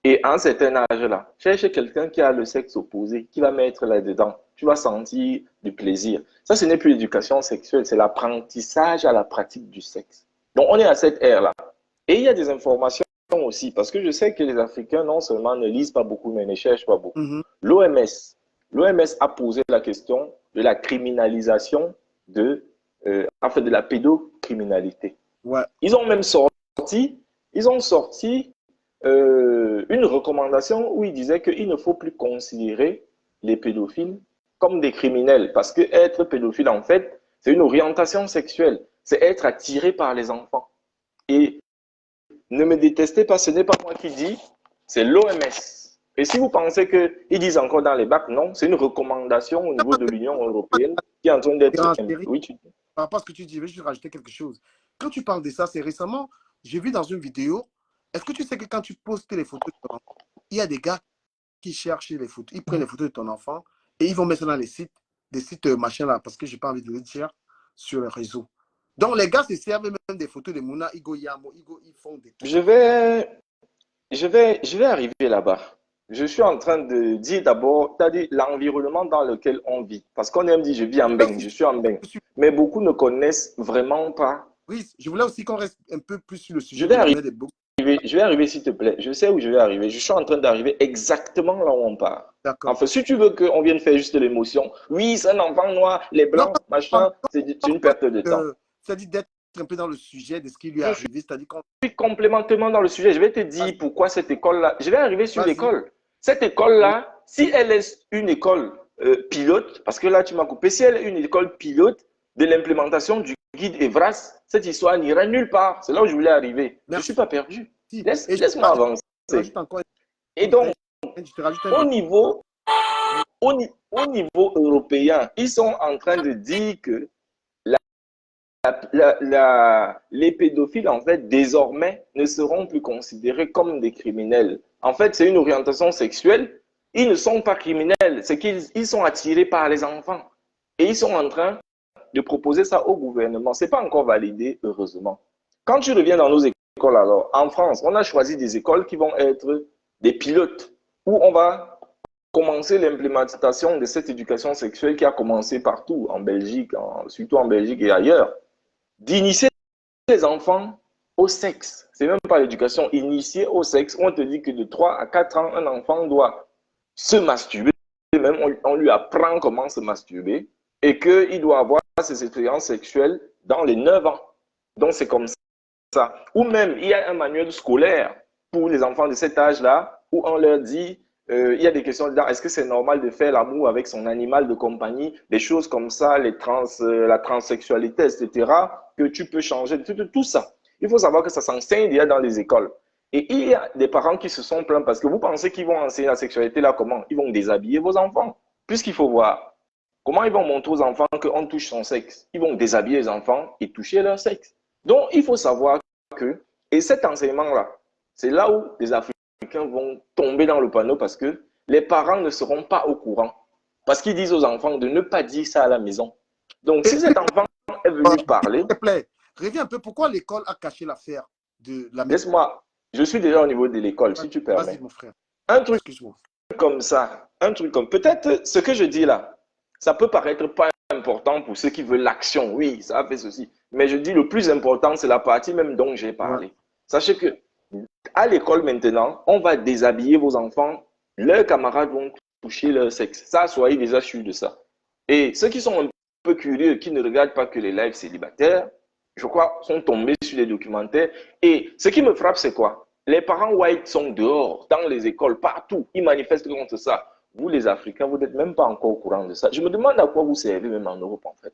Et à un certain âge là, cherche quelqu'un qui a le sexe opposé, qui va mettre là-dedans. Tu vas sentir du plaisir. Ça, ce n'est plus l'éducation sexuelle, c'est l'apprentissage à la pratique du sexe. Donc, on est à cette ère-là. Et il y a des informations aussi, parce que je sais que les Africains, non seulement ne lisent pas beaucoup, mais ne cherchent pas beaucoup. L'OMS a posé la question de la criminalisation de la pédocriminalité. Ouais. Ils ont même sorti une recommandation où ils disaient qu'il ne faut plus considérer les pédophiles comme des criminels, parce que être pédophile, en fait, c'est une orientation sexuelle, c'est être attiré par les enfants. Et ne me détestez pas, ce n'est pas moi qui dis, c'est l'OMS. Et si vous pensez qu'ils disent encore dans les bacs, non, c'est une recommandation au niveau de l'Union européenne qui est en train d'être... Oui, par rapport à ce que tu dis, je vais juste rajouter quelque chose. Quand tu parles de ça, c'est récemment, j'ai vu dans une vidéo, est-ce que tu sais que quand tu postes les photos de ton enfant, il y a des gars qui cherchent les photos, ils prennent les photos de ton enfant et ils vont mettre ça dans les sites, des sites machin là, parce que j'ai pas envie de le dire, sur le réseau. Donc les gars se servent même des photos de Mouna, Igo Yamo, ils font des trucs. Je vais arriver là-bas. Je suis en train de dire d'abord, tu as dit l'environnement dans lequel on vit. Parce qu'on aime dire, je vis en Beng, je suis en Beng. Mais beaucoup ne connaissent vraiment pas. Oui, je voulais aussi qu'on reste un peu plus sur le sujet. Je vais arriver, s'il te plaît. Je sais où je vais arriver. Je suis en train d'arriver exactement là où on part. D'accord. Enfin, si tu veux qu'on vienne faire juste l'émotion, oui, c'est un enfant noir, les blancs, machin, c'est une perte de temps. Ça dit d'être un peu dans le sujet de ce qui lui est arrivé, c'est-à-dire qu'on... Je suis complètement dans le sujet. Je vais te dire pourquoi cette école-là. Je vais arriver sur l'école. Cette école-là, si elle est une école pilote, parce que là, tu m'as coupé, si elle est une école pilote de l'implémentation du guide Evras, cette histoire n'ira nulle part. C'est là où je voulais arriver. Je ne suis pas perdu. Laisse-moi avancer. Et donc, au niveau européen, ils sont en train de dire que les pédophiles, en fait, désormais, ne seront plus considérés comme des criminels. En fait, c'est une orientation sexuelle. Ils ne sont pas criminels. C'est qu'ils sont attirés par les enfants. Et ils sont en train de proposer ça au gouvernement. Ce n'est pas encore validé, heureusement. Quand tu reviens dans nos écoles, alors, en France, on a choisi des écoles qui vont être des pilotes, où on va commencer l'implémentation de cette éducation sexuelle qui a commencé partout, en Belgique, surtout en Belgique et ailleurs, d'initier les enfants au sexe. C'est même pas l'éducation, initiée au sexe. On te dit que de 3 à 4 ans, un enfant doit se masturber. Même on lui apprend comment se masturber et qu'il doit avoir ses expériences sexuelles dans les 9 ans. Donc c'est comme ça. Ou même, il y a un manuel scolaire pour les enfants de cet âge-là où on leur dit, il y a des questions dedans, est-ce que c'est normal de faire l'amour avec son animal de compagnie, des choses comme ça, la transsexualité, etc., que tu peux changer, tout ça. Il faut savoir que ça s'enseigne déjà dans les écoles. Et il y a des parents qui se sont plaints parce que vous pensez qu'ils vont enseigner la sexualité là comment? Ils vont déshabiller vos enfants. Puisqu'il faut voir comment ils vont montrer aux enfants qu'on touche son sexe. Ils vont déshabiller les enfants et toucher leur sexe. Donc, il faut savoir que, et cet enseignement-là, c'est là où les Africains vont tomber dans le panneau parce que les parents ne seront pas au courant. Parce qu'ils disent aux enfants de ne pas dire ça à la maison. Donc, si cet enfant est venu parler... S'il te plaît, reviens un peu. Pourquoi l'école a caché l'affaire de la maison? Laisse-moi, je suis déjà au niveau de l'école, si tu permets. Vas-y, mon frère. Un truc comme ça, peut-être ce que je dis là, ça peut paraître pas important pour ceux qui veulent l'action. Oui, ça a fait ceci. Mais je dis le plus important, c'est la partie même dont j'ai parlé. Ouais. Sachez que à l'école maintenant, on va déshabiller vos enfants. Leurs camarades vont toucher leur sexe. Ça, soyez déjà sûrs de ça. Et ceux qui sont un peu curieux, qui ne regardent pas que les lives célibataires, je crois, sont tombés sur les documentaires. Et ce qui me frappe, c'est quoi? Les parents white sont dehors, dans les écoles, partout. Ils manifestent contre ça. Vous, les Africains, vous n'êtes même pas encore au courant de ça. Je me demande à quoi vous servez même en Europe, en fait.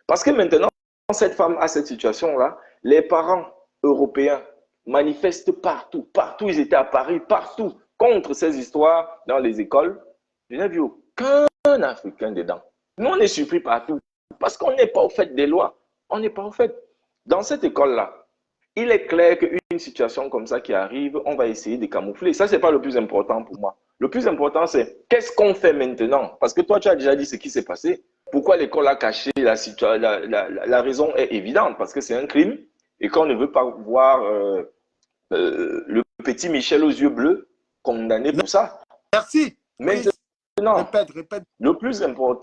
Parce que maintenant, cette femme a cette situation-là, les parents européens manifestent partout. Partout, ils étaient à Paris, partout, contre ces histoires dans les écoles. Je n'ai vu aucun Africain dedans. Nous, on est surpris partout. Parce qu'on n'est pas au fait des lois. On n'est pas au fait. Dans cette école-là, il est clair qu'une situation comme ça qui arrive, on va essayer de camoufler. Ça, ce n'est pas le plus important pour moi. Le plus important, c'est qu'est-ce qu'on fait maintenant? Parce que toi, tu as déjà dit ce qui s'est passé. Pourquoi l'école a caché la raison est évidente, parce que c'est un crime et qu'on ne veut pas voir le petit Michel aux yeux bleus condamné pour ça. Merci. Maintenant, répète. le plus important,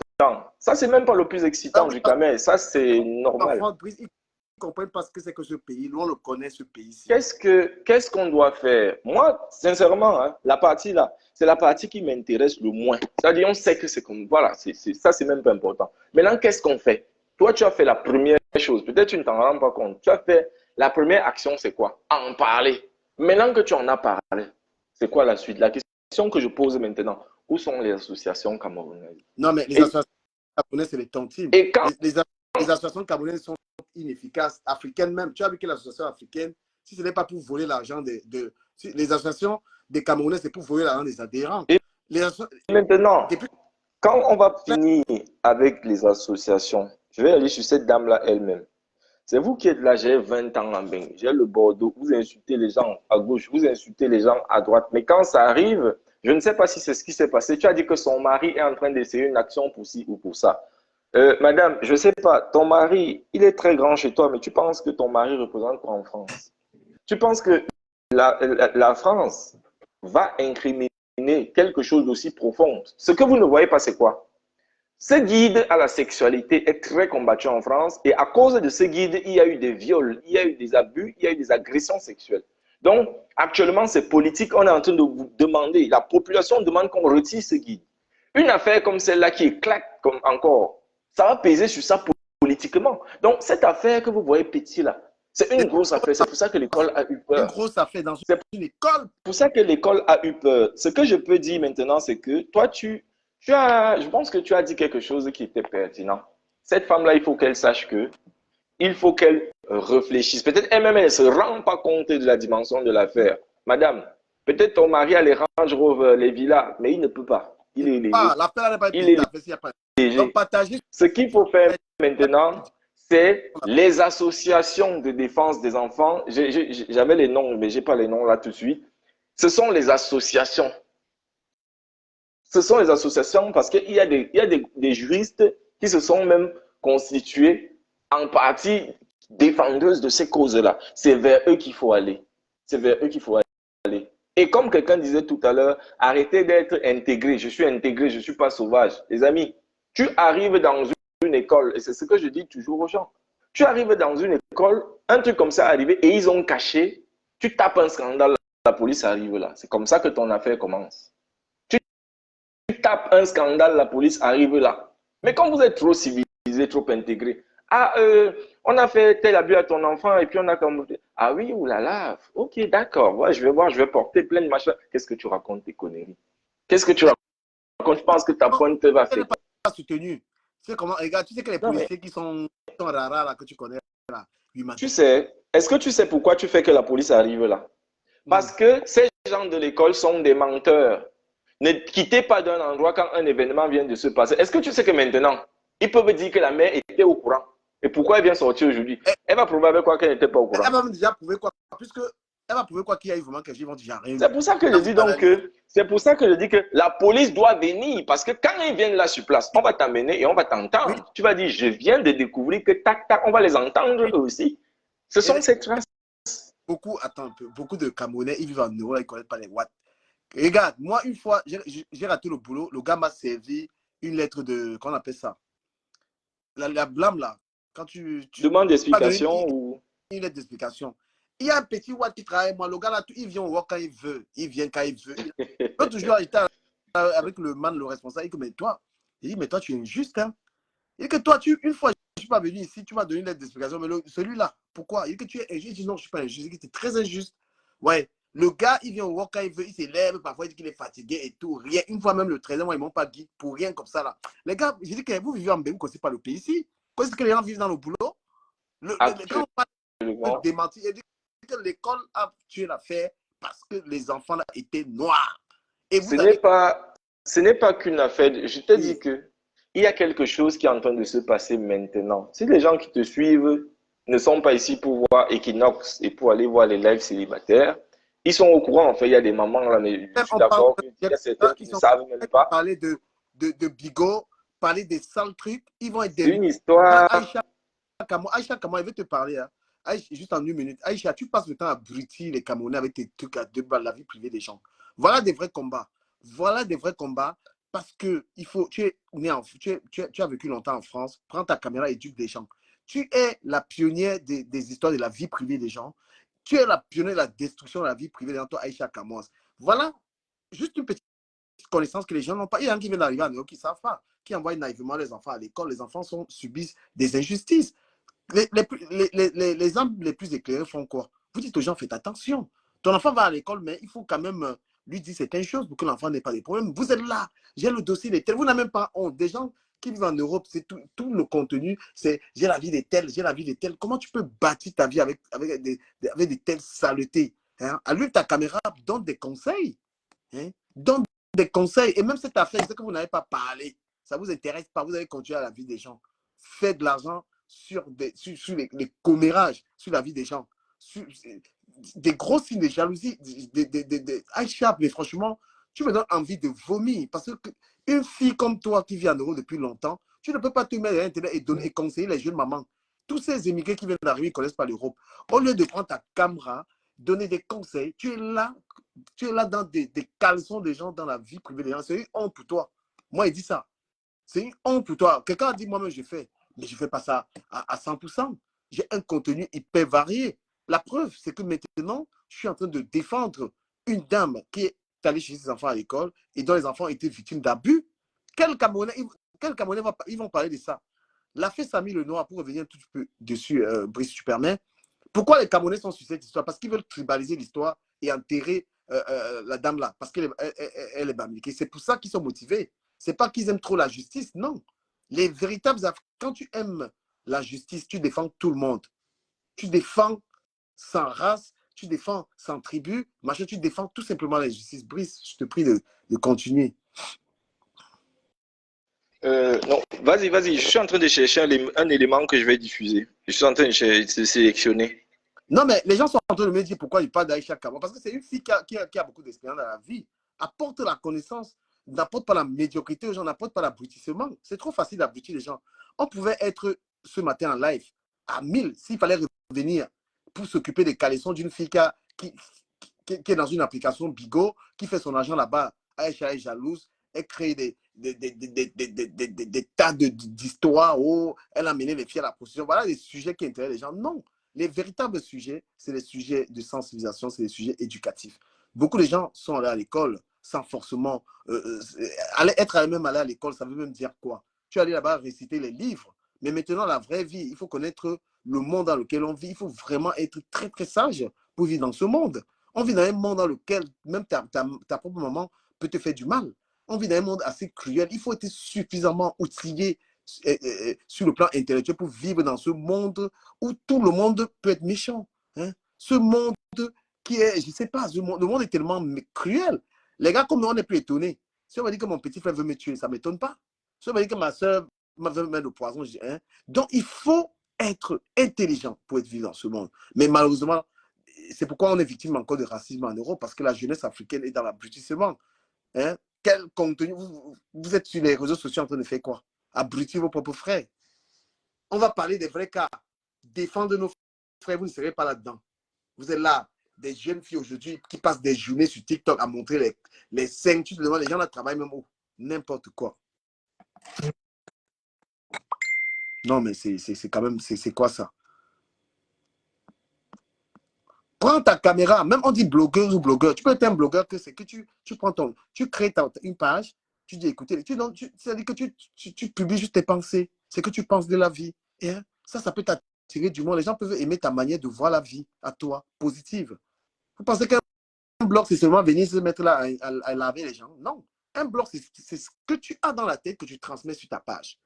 ça, c'est même pas le plus excitant du Cameroun. Ça, c'est normal. Ils comprennent pas ce que c'est que ce pays. Nous, on le connaît, ce pays-ci. Qu'est-ce qu'on doit faire? Moi, sincèrement, hein, la partie là, c'est la partie qui m'intéresse le moins. C'est-à-dire, on sait que c'est comme... Voilà, ça, c'est même pas important. Maintenant, qu'est-ce qu'on fait? Toi, tu as fait la première chose. Peut-être tu ne t'en rends pas compte. Tu as fait... La première action, c'est quoi? En parler. Maintenant que tu en as parlé, c'est quoi la suite? La question que je pose maintenant, où sont les associations camerounaises? Non, mais les associations camerounaises, c'est les tantimes. Et quand... Les associations camerounaises sont inefficaces, africaines même. Tu as vu que l'association africaine, si ce n'est pas pour voler l'argent les associations des Camerounais, c'est pour voler l'argent des adhérents. Et maintenant, quand on va finir avec les associations, je vais aller sur cette dame-là elle-même. C'est vous qui êtes là, j'ai 20 ans en bain, j'ai le Bordeaux, vous insultez les gens à gauche, vous insultez les gens à droite. Mais quand ça arrive, je ne sais pas si c'est ce qui s'est passé. Tu as dit que son mari est en train d'essayer une action pour ci ou pour ça. Madame, je ne sais pas, ton mari, il est très grand chez toi, mais tu penses que ton mari représente quoi en France? Tu penses que la France va incriminer quelque chose d'aussi profond? Ce que vous ne voyez pas, c'est quoi? Ce guide à la sexualité est très combattu en France et à cause de ce guide, il y a eu des viols, il y a eu des abus, il y a eu des agressions sexuelles. Donc, actuellement, c'est politique, on est en train de vous demander, la population demande qu'on retire ce guide. Une affaire comme celle-là qui éclate comme encore, ça va peser sur ça politiquement. Donc, cette affaire que vous voyez petit là, c'est une grosse affaire. C'est pour ça que l'école a eu peur. Une grosse affaire dans une école. C'est pour ça que l'école a eu peur. Ce que je peux dire maintenant, c'est que toi, je pense que tu as dit quelque chose qui était pertinent. Cette femme-là, il faut qu'elle sache que, il faut qu'elle réfléchisse. Peut-être elle-même, elle ne se rend pas compte de la dimension de l'affaire. Madame, peut-être ton mari a les Range Rover, les villas, mais il ne peut pas. Il est léger. L'affaire n'est pas léger. Donc, ce qu'il faut faire maintenant, c'est les associations de défense des enfants. J'avais les noms, mais je n'ai pas les noms là tout de suite. Ce sont les associations. Ce sont les associations parce qu'il y a des juristes qui se sont même constitués en partie défendeuses de ces causes-là. C'est vers eux qu'il faut aller. C'est vers eux qu'il faut aller. Et comme quelqu'un disait tout à l'heure, arrêtez d'être intégré. Je suis intégré, je ne suis pas sauvage. Les amis, tu arrives dans une école, et c'est ce que je dis toujours aux gens. Tu arrives dans une école, un truc comme ça est arrivé, et ils ont caché, tu tapes un scandale, la police arrive là. C'est comme ça que ton affaire commence. Tu tapes un scandale, la police arrive là. Mais quand vous êtes trop civilisé, trop intégré, on a fait tel abus à ton enfant, et puis on a comme... Ah oui, oulala, ok, d'accord, ouais, je vais voir, je vais porter plein de machins. Qu'est-ce que tu racontes, tes conneries? Qu'est-ce que tu racontes? Je pense que ta pointe va faire. Pas soutenu. Tu sais comment, regarde, tu sais que les policiers qui sont rares là, que tu connais là. Tu sais, est-ce que tu sais pourquoi tu fais que la police arrive là? Parce que ces gens de l'école sont des menteurs. Ne quittez pas d'un endroit quand un événement vient de se passer. Est-ce que tu sais que maintenant, ils peuvent dire que la mère était au courant? Et pourquoi elle vient sortir aujourd'hui? Elle va prouver avec quoi qu'elle n'était pas au courant. Elle va déjà prouver quoi? Puisque elle va prouver quoi qu'il y a eu vraiment que les gens vont dire rien. C'est pour ça que je dis donc que c'est pour ça que je dis que la police doit venir parce que quand ils viennent là sur place, on va t'amener et on va t'entendre. Oui. Tu vas dire je viens de découvrir que tac tac, on va les entendre eux aussi. Ce sont ces traces. Beaucoup de Camerounais, ils vivent en Europe, ils ne connaissent pas les watts. Regarde, moi une fois, j'ai raté le boulot, le gars m'a servi une lettre de, qu'on appelle ça, la blâme là, quand tu Demande pas donner d'explication ou... une lettre d'explication. Il y a un petit Watt qui travaille, moi, le gars là, il vient au work quand il veut, il vient quand il veut. Il peut toujours être avec le man, le responsable, il dit, mais toi, tu es injuste, hein. Il dit que toi, une fois, je ne suis pas venu ici, tu m'as donné une lettre d'explication, mais celui-là, pourquoi? Il dit que tu es injuste. Il dit non, je ne suis pas injuste, il dit que tu es très injuste. Ouais, le gars, il vient au work quand il veut, il s'élève, parfois il dit qu'il est fatigué et tout, rien. Une fois même le 13e mois, ils ne m'ont pas dit pour rien comme ça là. Les gars, je dis que vous vivez en Belgique, vous ne connaissez pas le pays ici. Qu'est-ce que les gens vivent dans le boulot? Quand on parle de démentir, il dit que l'école a tué l'affaire parce que les enfants là étaient noirs. Et vous Ce n'est pas qu'une affaire. Je te dis que il y a quelque chose qui est en train de se passer maintenant. Si les gens qui te suivent ne sont pas ici pour voir Equinox et pour aller voir les lives célibataires, ils sont au courant. En fait, il y a des mamans là, mais je suis d'accord qu'il y a certains qui ne savent même pas. Parler de bigot, parler des sales trucs, ils vont être C'est une histoire. Aïcha Kamau, elle veut te parler. Hein. Aïcha, juste en une minute. Aïcha, tu passes le temps à abrutir les Camerounais avec tes trucs à 2 balles, la vie privée des gens. Voilà des vrais combats. Voilà des vrais combats parce que tu as vécu longtemps en France. Prends ta caméra et éduque des gens. Tu es la pionnière des histoires de la vie privée des gens. Tu es la pionnière de la destruction de la vie privée des gens, toi, Aïcha Kamau. Voilà juste une petite connaissance que les gens n'ont pas. Il y a un qui vient d'arriver à New York qui ne savent pas, qui envoient naïvement les enfants à l'école. Les enfants subissent des injustices. Les hommes les plus éclairés font quoi? Vous dites aux gens, faites attention. Ton enfant va à l'école, mais il faut quand même lui dire certaines choses pour que l'enfant n'ait pas de problèmes. Vous êtes là, j'ai le dossier des tels. Vous n'avez même pas honte. Des gens qui vivent en Europe, c'est tout le contenu, c'est j'ai la vie des tels, j'ai la vie des tels. Comment tu peux bâtir ta vie avec des telles saletés, hein? Allume ta caméra, donne des conseils. Hein? Donne des conseils. Et même cette affaire, je sais que vous n'avez pas parlé. Ça ne vous intéresse pas. Vous allez continuer à la vie des gens. Faites de l'argent sur les commérages, sur la vie des gens. Sur des gros signes de jalousie. Aïcha, mais franchement, tu me donnes envie de vomir. Parce qu'une fille comme toi qui vit en Europe depuis longtemps, tu ne peux pas te mettre à l'intérieur et conseiller les jeunes mamans. Tous ces immigrés qui viennent d'arriver ne connaissent pas l'Europe. Au lieu de prendre ta caméra, donner des conseils, tu es là dans des caleçons des gens dans la vie privée des gens. C'est une honte pour toi. Moi, il dit ça. C'est une honte pour toi. Quelqu'un a dit, moi-même, je fais. Mais je ne fais pas ça à 100%. J'ai un contenu hyper varié. La preuve, c'est que maintenant, je suis en train de défendre une dame qui est allée chez ses enfants à l'école et dont les enfants étaient victimes d'abus. Quel Camerounais ils vont parler de ça? L'affaire Samy Lenoir, pour revenir un tout petit peu dessus, Brice, si tu permets. Pourquoi les Camerounais sont sur cette histoire? Parce qu'ils veulent tribaliser l'histoire et enterrer la dame là, parce qu'elle est bamliquée. C'est pour ça qu'ils sont motivés. Ce n'est pas qu'ils aiment trop la justice, non. Les véritables Africains, quand tu aimes la justice, tu défends tout le monde. Tu défends sans race, tu défends sans tribu, machin, tu défends tout simplement la justice. Brice, je te prie de continuer. Non, vas-y, je suis en train de chercher un élément que je vais diffuser. Je suis en train de sélectionner. Non, mais les gens sont en train de me dire pourquoi il parle d'Aïcha Kamau. Parce que c'est une fille qui a beaucoup d'expérience dans la vie. Apporte la connaissance, n'apporte pas la médiocrité aux gens, n'apporte pas l'abrutissement. C'est trop facile d'abrutir les gens. On pouvait être ce matin en live à 1000 s'il fallait revenir pour s'occuper des caleçons d'une fille qui est dans une application Bigo, qui fait son argent là-bas. Aïcha est jalouse. Elle crée des tas d'histoires où elle a mené les filles à la prostitution. Voilà les sujets qui intéressent les gens. Non. Les véritables sujets, c'est les sujets de sensibilisation, c'est les sujets éducatifs. Beaucoup de gens sont allés à l'école sans forcément être même allé à l'école, ça veut même dire quoi? Tu es allé là-bas réciter les livres, mais maintenant, la vraie vie, il faut connaître le monde dans lequel on vit. Il faut vraiment être très, très sage pour vivre dans ce monde. On vit dans un monde dans lequel même ta propre maman peut te faire du mal. On vit dans un monde assez cruel. Il faut être suffisamment outillé sur le plan intellectuel pour vivre dans ce monde où tout le monde peut être méchant. Hein? Ce monde qui est, je ne sais pas, le monde est tellement cruel. Les gars, comme nous, on n'est plus étonnés. Si on va dire que mon petit frère veut me tuer, ça ne m'étonne pas. Si on va dire que ma soeur veut me mettre le poison, je dis, hein? Donc, il faut être intelligent pour être vivant dans ce monde. Mais malheureusement, c'est pourquoi on est victime encore de racisme en Europe, parce que la jeunesse africaine est dans l'abrutissement. Hein? Quel contenu vous êtes sur les réseaux sociaux en train de faire quoi? Abrutir vos propres frères. On va parler des vrais cas. Défendre nos frères, vous ne serez pas là-dedans. Vous êtes là, des jeunes filles aujourd'hui qui passent des journées sur TikTok à montrer les seins. Tu te demandes, les gens là travaillent même où? N'importe quoi. Non, mais c'est quand même, c'est quoi ça? Prends ta caméra, même on dit blogueuse ou blogueur. Tu peux être un blogueur que c'est que tu prends tu crées une page, tu dis écoutez, c'est-à-dire que tu publies juste tes pensées, c'est que tu penses de la vie. Et hein, ça peut t'attirer du monde. Les gens peuvent aimer ta manière de voir la vie à toi, positive. Vous pensez qu'un blog, c'est seulement venir se mettre là à laver les gens? Non. Un blog, c'est ce que tu as dans la tête que tu transmets sur ta page.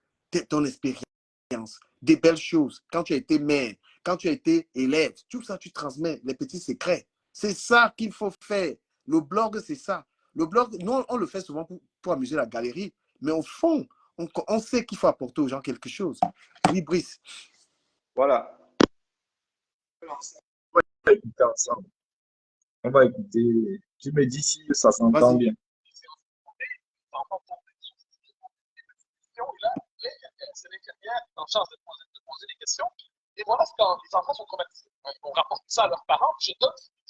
Ton expérience, des belles choses. Quand tu as été mère, quand tu as été élève, tout ça, tu transmets les petits secrets. C'est ça qu'il faut faire. Le blog, c'est ça. Le blog, nous, on le fait souvent pour amuser la galerie, mais au fond, on sait qu'il faut apporter aux gens quelque chose. Oui, Brice. Voilà. On va écouter ensemble. On va écouter. Tu me dis si ça s'entend bien. C'est l'infirmière en charge de poser des questions. Et voilà ce quand les enfants sont traumatisés. Ils vont rapporter ça à leurs parents. Ils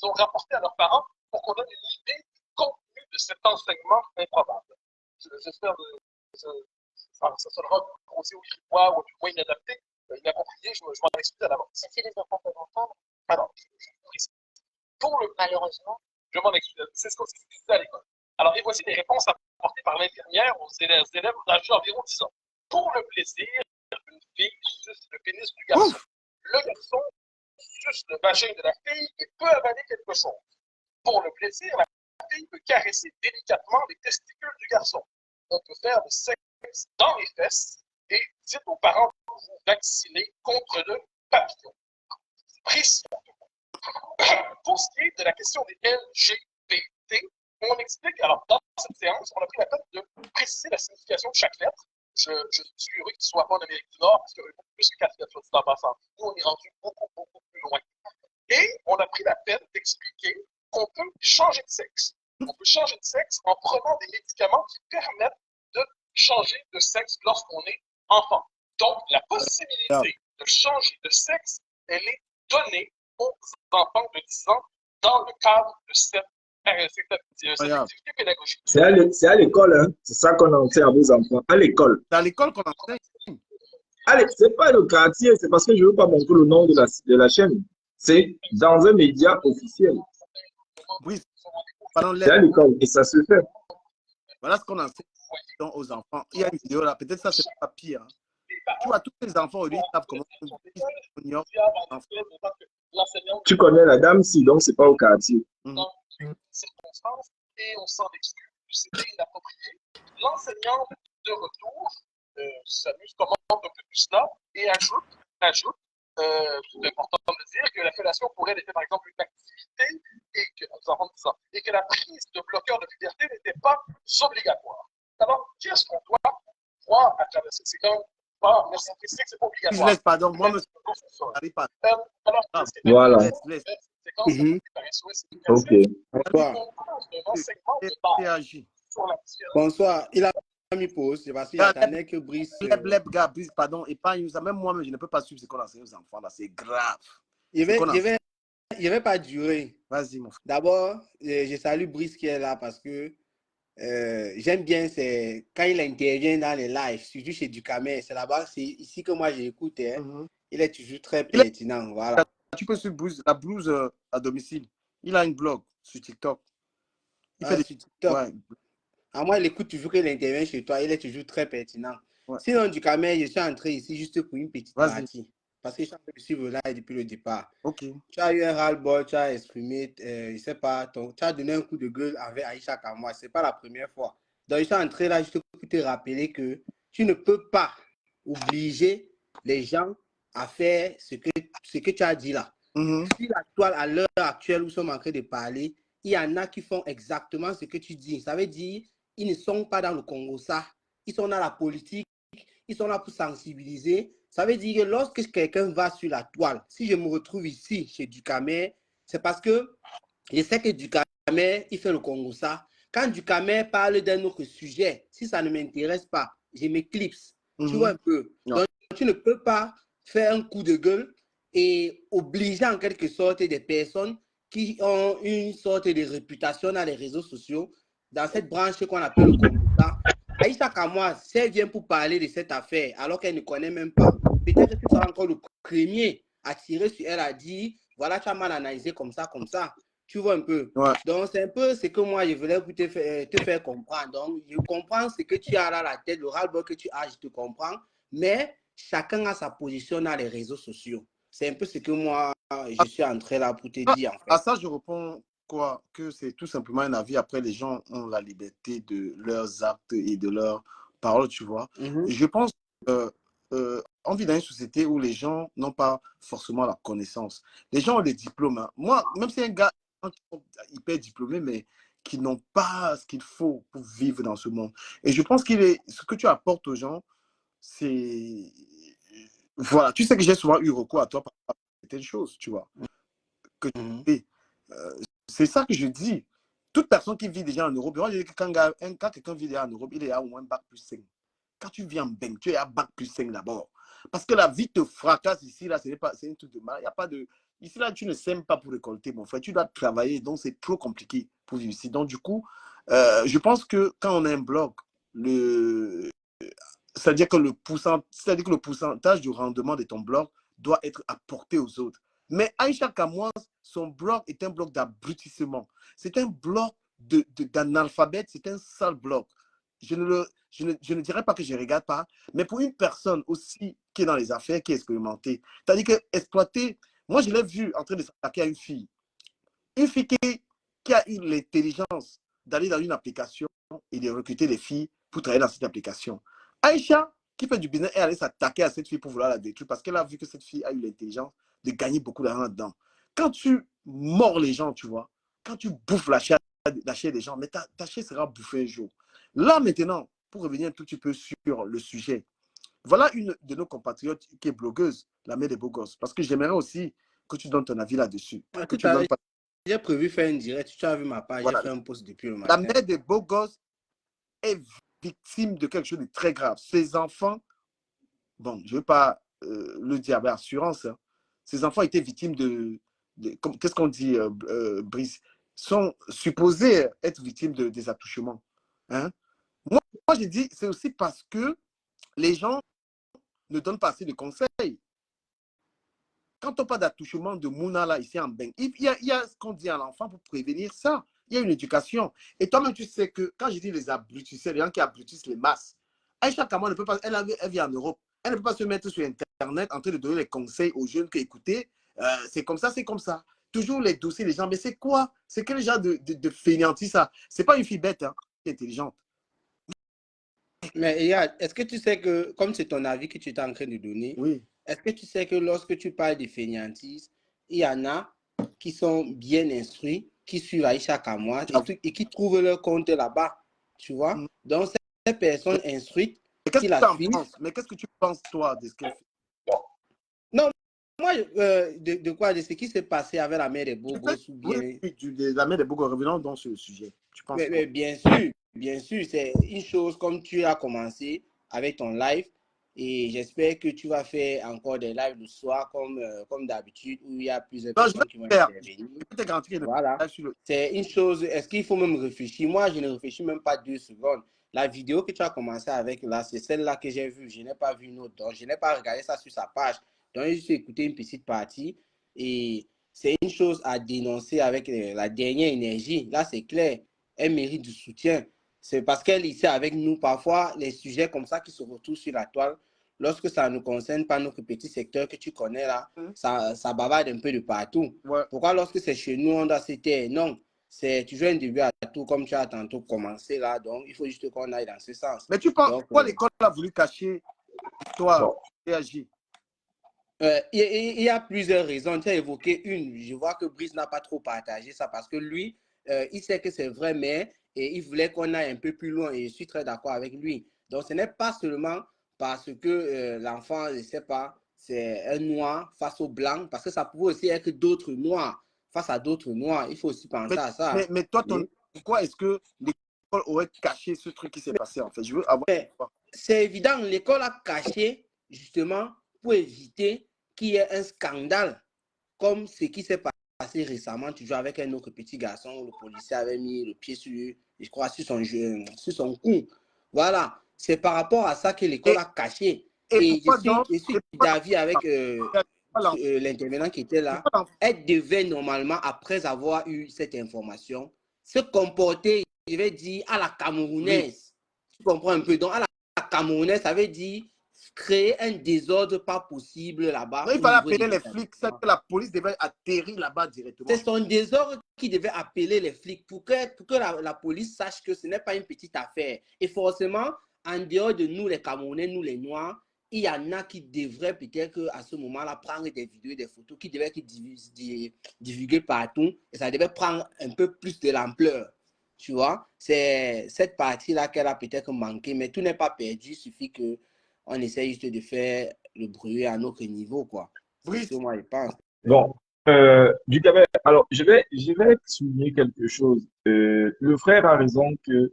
ont rapporté à leurs parents pour qu'on donne une idée du contenu de cet enseignement improbable. J'espère que ça sonnera aussi au gripois ou du moins inadapté, inapproprié. Je m'en excuse à l'avance. Si les enfants peuvent entendre, Alors, malheureusement, je m'en excuse. C'est ce qu'on s'est dit à l'école. Alors, et voici les réponses apportées par l'infirmière aux élèves âgés d'environ 10 ans. Pour le plaisir, une fille suce le pénis du garçon. Le garçon suce le vagin de la fille et peut avaler quelque chose. Pour le plaisir, la fille peut caresser délicatement les testicules du garçon. On peut faire le sexe dans les fesses et dites aux parents de vous vacciner contre le papillon. Précis. Pour ce qui est de la question des LGBT, on explique, alors dans cette séance, on a pris la peine de préciser la signification de chaque lettre. Je suis heureux qu'il ne soit pas en Amérique du Nord, parce qu'il y aurait beaucoup plus que 4 lettres en passant. Nous, on est rendu beaucoup, beaucoup plus loin. Et on a pris la peine d'expliquer qu'on peut changer de sexe. On peut changer de sexe en prenant des médicaments qui permettent de changer de sexe lorsqu'on est enfant. Donc, la possibilité de changer de sexe, elle est donnée aux enfants de 10 ans dans le cadre de cette activité pédagogique. C'est à l'école, hein? C'est ça qu'on enseigne à vos enfants. À l'école. C'est à l'école qu'on enseigne. Allez, c'est pas le quartier, c'est parce que je ne veux pas montrer le nom de la chaîne. C'est dans un média officiel. Oui. C'est à l'école et ça se fait. Voilà ce qu'on enseigne aux enfants. Il y a une vidéo là, peut-être ça c'est pas pire. Hein. Tu vois, tous les enfants aujourd'hui savent comment tu connais la dame, si, donc c'est pas au quartier. Circonstances et on s'en exclut, c'était inapproprié. L'enseignant de retour s'amuse, commente un peu plus cela et ajoute, c'est important de dire que la fellation pour elle était par exemple une activité et que la prise de bloqueurs de puberté n'était pas obligatoire. Alors, qu'est-ce qu'on doit voir à travers ces séquences? Merci de préciser que c'est pas obligatoire. Je laisse, pardon, moi, monsieur. Alors, voilà. Laisse. Ok. Bonsoir. Il a mis pause, c'est parce qu'il attendait que Brice. Brice, pardon, épargne ça. Même moi, je ne peux pas suivre ce qu'on enseigne aux enfants là. C'est grave. Il ne va pas durer. Vas-y, mon frère. D'abord, je salue Brice qui est là parce que j'aime bien quand il intervient dans les lives, surtout chez Ducamel. C'est là-bas, c'est ici que moi j'écoute. Hein. Il est toujours très pertinent. Voilà. Tu peux suivre la blouse à domicile. Il a une blog sur TikTok. Il fait des TikTok. Ouais. À moi, il écoute toujours qu'il intervient chez toi. Il est toujours très pertinent. Ouais. Sinon, Ducamel, je suis entré ici juste pour une petite partie. Parce que je suis en train de suivre là depuis le départ. Ok. Tu as eu un ras-le-bol, tu as exprimé, je ne sais pas, tu as donné un coup de gueule avec Aïcha Kamwa. Ce n'est pas la première fois. Donc, je suis entré là juste pour te rappeler que tu ne peux pas obliger les gens à faire ce que tu as dit là. Sur la toile, à l'heure actuelle où nous sommes en train de parler, il y en a qui font exactement ce que tu dis. Ça veut dire ils ne sont pas dans le Congo, ça. Ils sont dans la politique, ils sont là pour sensibiliser. Ça veut dire que lorsque quelqu'un va sur la toile, si je me retrouve ici chez Ducamel, c'est parce que je sais que Ducamel, il fait le Congo, ça. Quand Ducamel parle d'un autre sujet, si ça ne m'intéresse pas, je m'éclipse. Tu vois un peu. Donc, tu ne peux pas faire un coup de gueule et obliger en quelque sorte des personnes qui ont une sorte de réputation dans les réseaux sociaux, dans cette branche qu'on appelle le Congo. Aïcha Kamwa, si elle vient pour parler de cette affaire, alors qu'elle ne connaît même pas, peut-être que tu seras encore le premier à tirer sur elle, à dire, voilà, tu as mal analysé comme ça, comme ça. Tu vois un peu. Ouais. Donc, c'est un peu ce que moi, je voulais te faire comprendre. Donc, je comprends ce que tu as là, la tête, le ras-le-bol que tu as, je te comprends. Mais chacun a sa position dans les réseaux sociaux. C'est un peu ce que moi, je suis en train là pour te dire, en fait. À ça, je réponds quoi? Que c'est tout simplement un avis. Après, les gens ont la liberté de leurs actes et de leurs paroles, tu vois. Je pense qu'on vit dans une société où les gens n'ont pas forcément la connaissance. Les gens ont des diplômes. Hein. Moi, même si un gars hyper diplômé, mais qui n'ont pas ce qu'il faut pour vivre dans ce monde. Et je pense ce que tu apportes aux gens, c'est... Voilà, tu sais que j'ai souvent eu recours à toi par rapport à certaines choses, tu vois. Que tu fais. C'est ça que je dis. Toute personne qui vit déjà en Europe, moi, je dis que quand quelqu'un vit déjà en Europe, il est à au moins bac plus 5. Quand tu vis en Beng, tu es à bac plus 5 d'abord. Parce que la vie te fracasse ici, là, c'est un truc de mal. Il y a pas de... Ici, là, tu ne sèmes pas pour récolter, mon frère. Tu dois travailler, donc c'est trop compliqué pour vivre ici. Donc, du coup, je pense que quand on a un blog, c'est-à-dire que le pourcentage du rendement de ton blog doit être apporté aux autres. Mais Aïcha Kamois, son blog est un blog d'abrutissement. C'est un blog d'analphabète, c'est un sale blog. Je ne dirais pas que je ne regarde pas, mais pour une personne aussi qui est dans les affaires, qui est expérimentée, c'est-à-dire que exploiter, moi je l'ai vu en train de s'attaquer à une fille qui a eu l'intelligence d'aller dans une application et de recruter des filles pour travailler dans cette application. Aïcha, qui fait du business, est allée s'attaquer à cette fille pour vouloir la détruire parce qu'elle a vu que cette fille a eu l'intelligence de gagner beaucoup d'argent là-dedans. Quand tu mords les gens, tu vois, quand tu bouffes la chair des gens, mais ta chair sera bouffée un jour. Là, maintenant, pour revenir un tout petit peu sur le sujet, voilà une de nos compatriotes qui est blogueuse, la mère des beaux gosses, parce que j'aimerais aussi que tu donnes ton avis là-dessus. J'ai prévu faire une direct, tu as vu ma page, voilà. J'ai fait un post depuis le matin. La mère des beaux gosses est victime de quelque chose de très grave. Ses enfants, bon, je ne veux pas le dire avec assurance, hein. Ses enfants étaient victimes qu'est-ce qu'on dit, Brice, sont supposés être victimes des attouchements. Hein? Moi, j'ai dit, c'est aussi parce que les gens ne donnent pas assez de conseils. Quand on parle d'attouchement de Mouna, là, ici en Beng, il y a ce qu'on dit à l'enfant pour prévenir ça. Il y a une éducation. Et toi-même, tu sais que quand je dis les abrutisseurs, les gens qui abrutissent les masses, Aïcha Kamwa ne peut pas, elle vit en Europe. Elle ne peut pas se mettre sur Internet en train de donner les conseils aux jeunes que, écoutez, c'est comme ça, c'est comme ça. Toujours les dossiers, les gens, mais c'est quoi? C'est quel genre de fainéantis ça? C'est pas une fille bête, hein, qui est intelligente. Mais est-ce que tu sais que, comme c'est ton avis que tu es en train de donner, oui. Est-ce que tu sais que lorsque tu parles de fainéantise, il y en a qui sont bien instruits, qui suivent Aïcha Kamois et qui trouvent leur compte là-bas, tu vois? Donc, ces personnes instruites qui la suivent. Mais qu'est-ce que tu penses, toi, de ce qu'elle fait? Non, moi, de quoi? De ce qui s'est passé avec la mère des beaux gosses ou bien... Oui, la mère des beaux gosses, revenons donc sur le sujet. Tu penses mais bien sûr, c'est une chose comme tu as commencé avec ton live. Et j'espère que tu vas faire encore des lives le soir comme d'habitude où il y a plusieurs personnes qui vont intervenir. Voilà. C'est une chose, est-ce qu'il faut même réfléchir? Moi, je ne réfléchis même pas 2 secondes. La vidéo que tu as commencé avec là, c'est celle-là que j'ai vue. Je n'ai pas vu une autre. Donc, je n'ai pas regardé ça sur sa page. Donc, j'ai juste écouté une petite partie. Et c'est une chose à dénoncer avec la dernière énergie. Là, c'est clair. Elle mérite du soutien. C'est parce qu'elle est ici avec nous. Parfois, les sujets comme ça qui se retrouvent sur la toile, lorsque ça ne concerne pas notre petit secteur que tu connais là, ça bavarde un peu de partout. Ouais. Pourquoi lorsque c'est chez nous, on doit se taire? Non, c'est toujours un début à tout, comme tu as tantôt commencé là. Donc, il faut juste qu'on aille dans ce sens. Mais tu penses pourquoi l'école a voulu cacher toi, réagir? Il y a plusieurs raisons. Tu as évoqué une. Je vois que Brice n'a pas trop partagé ça parce que lui, il sait que c'est vrai, mais il voulait qu'on aille un peu plus loin et je suis très d'accord avec lui. Donc, ce n'est pas seulement parce que l'enfant, je ne sais pas, c'est un noir face au blanc, parce que ça pouvait aussi être d'autres noirs face à d'autres noirs. Il faut aussi penser à ça. Mais toi, pourquoi est-ce que l'école aurait caché ce truc qui s'est passé en fait? Je veux avoir... C'est évident, l'école a caché justement pour éviter qu'il y ait un scandale comme ce qui s'est passé récemment, toujours avec un autre petit garçon où le policier avait mis le pied sur, je crois, sur son cou. Voilà, c'est par rapport à ça que l'école a caché. Et pourquoi donc, je suis d'avis avec l'enfant l'intervenant qui était là. Elle devait normalement, après avoir eu cette information, se comporter, je vais dire, à la camerounaise. Tu comprends un peu? Donc, à la camerounaise, ça veut dire créer un désordre pas possible là-bas. Non, il fallait appeler les flics, c'est que la police devait atterrir là-bas directement. C'est son désordre qui devait appeler les flics pour que la police sache que ce n'est pas une petite affaire. Et forcément, en dehors de nous, les Camerounais, nous, les Noirs, il y en a qui devraient peut-être à ce moment-là prendre des vidéos, des photos, qui devraient être divulguées partout. Et ça devait prendre un peu plus de l'ampleur. Tu vois, c'est cette partie-là qu'elle a peut-être manqué, mais tout n'est pas perdu. Il suffit qu'on essaie juste de faire le bruit à notre niveau, quoi. C'est ce que moi, je pense. Bon, Dugamel, alors je vais souligner quelque chose. Le frère a raison que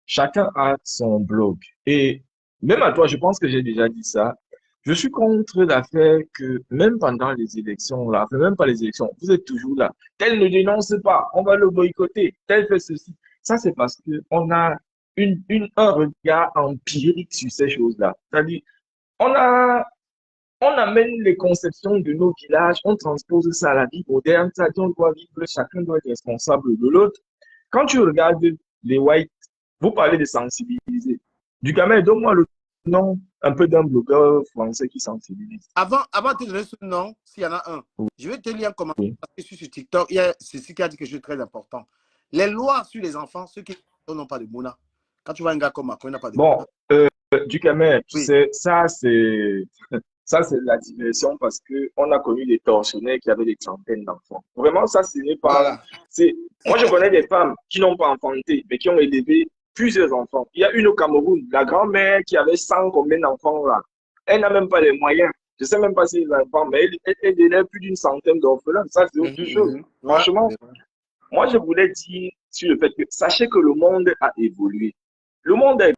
chacun a son blog. Et même à toi, je pense que j'ai déjà dit ça. Je suis contre l'affaire que même pendant les élections, là, enfin, même pas les élections, vous êtes toujours là. Tel ne dénonce pas, on va le boycotter. Tel fait ceci. Ça, c'est parce que on a un regard empirique sur ces choses-là. C'est-à-dire, on amène les conceptions de nos villages, on transpose ça à la vie moderne, c'est-à-dire on doit vivre, chacun doit être responsable de l'autre. Quand tu regardes les whites, vous parlez de sensibiliser. Dugamel, donne-moi le nom un peu d'un blogueur français qui sensibilise. Avant de te donner ce nom, s'il y en a un, je vais te lire un commentaire parce que je suis sur TikTok. Il y a ceci qui a dit quelque chose de très important. Les lois sur les enfants, ceux qui n'ont pas de Mouna. Quand tu vois un gars comme Macron, il n'a pas de Mouna. Dugamel, tu sais, ça c'est la diversion parce que on a connu des tortionnaires qui avaient des centaines d'enfants. Vraiment, ça, ce n'est pas. Voilà. Moi, je connais des femmes qui n'ont pas enfanté, mais qui ont élevé plusieurs enfants. Il y a une au Cameroun, la grand-mère qui avait 100 combien d'enfants là. Elle n'a même pas les moyens. Je ne sais même pas si les enfants, mais elle élève plus d'une centaine d'orphelins. Ça, c'est autre chose. Franchement, moi, je voulais dire sur le fait que sachez que le monde a évolué. Le monde a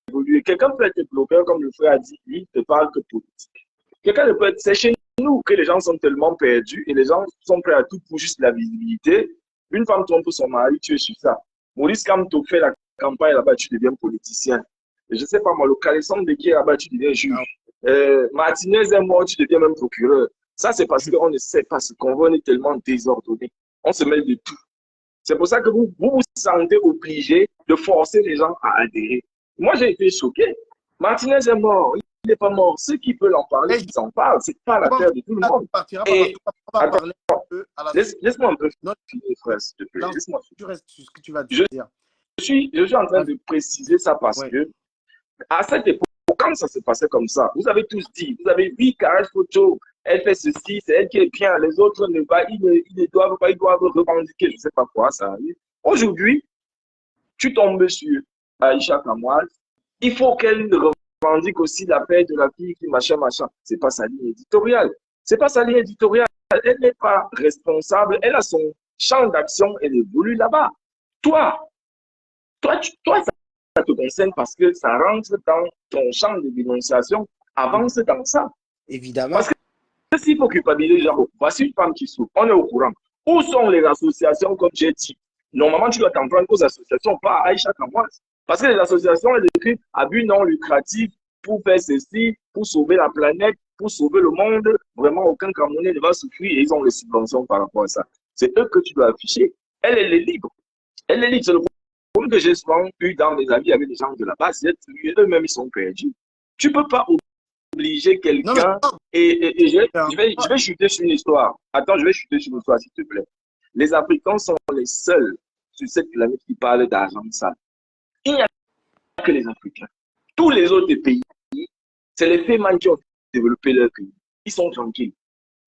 évolué. Quelqu'un peut être blogueur, comme le frère a dit, lui, ne parle que politique. Quelqu'un ne peut être. C'est chez nous que les gens sont tellement perdus et les gens sont prêts à tout pour juste la visibilité. Une femme trompe son mari, tu es sur ça. Maurice Kamto fait la campagne là-bas, tu deviens politicien. Et je ne sais pas moi, le Calisson de qui là-bas, tu deviens juge. Martinez est mort, tu deviens même procureur. Ça, c'est parce qu'on ne sait pas ce qu'on veut, on est tellement désordonné. On se mêle de tout. C'est pour ça que vous vous sentez obligé de forcer les gens à adhérer. Moi, j'ai été choqué. Martinez est mort. Il n'est pas mort. Ceux qui peuvent en parler, ils en parlent. Ce n'est pas l'affaire de tout le monde. Et laisse-moi un peu finir, frère, s'il te plaît. Laisse-moi finir. Tu restes sur ce que tu vas dire. Je suis en train de préciser ça parce que à cette époque, quand ça se passait comme ça, vous avez tous dit, vous avez vu Karel Photo, elle fait ceci, c'est elle qui est bien, les autres ne pas, ils ne doivent pas, ils doivent revendiquer, je ne sais pas quoi, ça arrive. Aujourd'hui, tu tombes sur Aïcha Kamwal, il faut qu'elle revendique aussi la paix de la fille qui machin. C'est pas sa ligne éditoriale. C'est pas sa ligne éditoriale. Elle n'est pas responsable, elle a son champ d'action, elle évolue là-bas. Toi, ça te concerne parce que ça rentre dans ton champ de dénonciation, avance dans ça. Évidemment. Parce que s'il faut culpabiliser, genre, voici une femme qui souffre, on est au courant. Où sont les associations, comme j'ai dit? Normalement, tu dois t'en prendre aux associations, pas à Aïcha Kamwal. Parce que les associations, elles écrivent à but non lucratif pour faire ceci, pour sauver la planète, pour sauver le monde. Vraiment, aucun Camerounais ne va souffrir et ils ont les subventions par rapport à ça. C'est eux que tu dois afficher. Elle est libre. Elle est libre. C'est le problème que j'ai souvent eu dans mes amis avec des gens de la base. Eux-mêmes, ils sont perdus. Tu ne peux pas obliger quelqu'un. Et je vais chuter sur une histoire. Attends, je vais chuter sur une histoire, s'il te plaît. Les Africains sont les seuls sur cette planète qui parlent d'argent sale. Il n'y a que les Africains. Tous les autres pays, c'est les femmes qui ont développé leur pays. Ils sont tranquilles.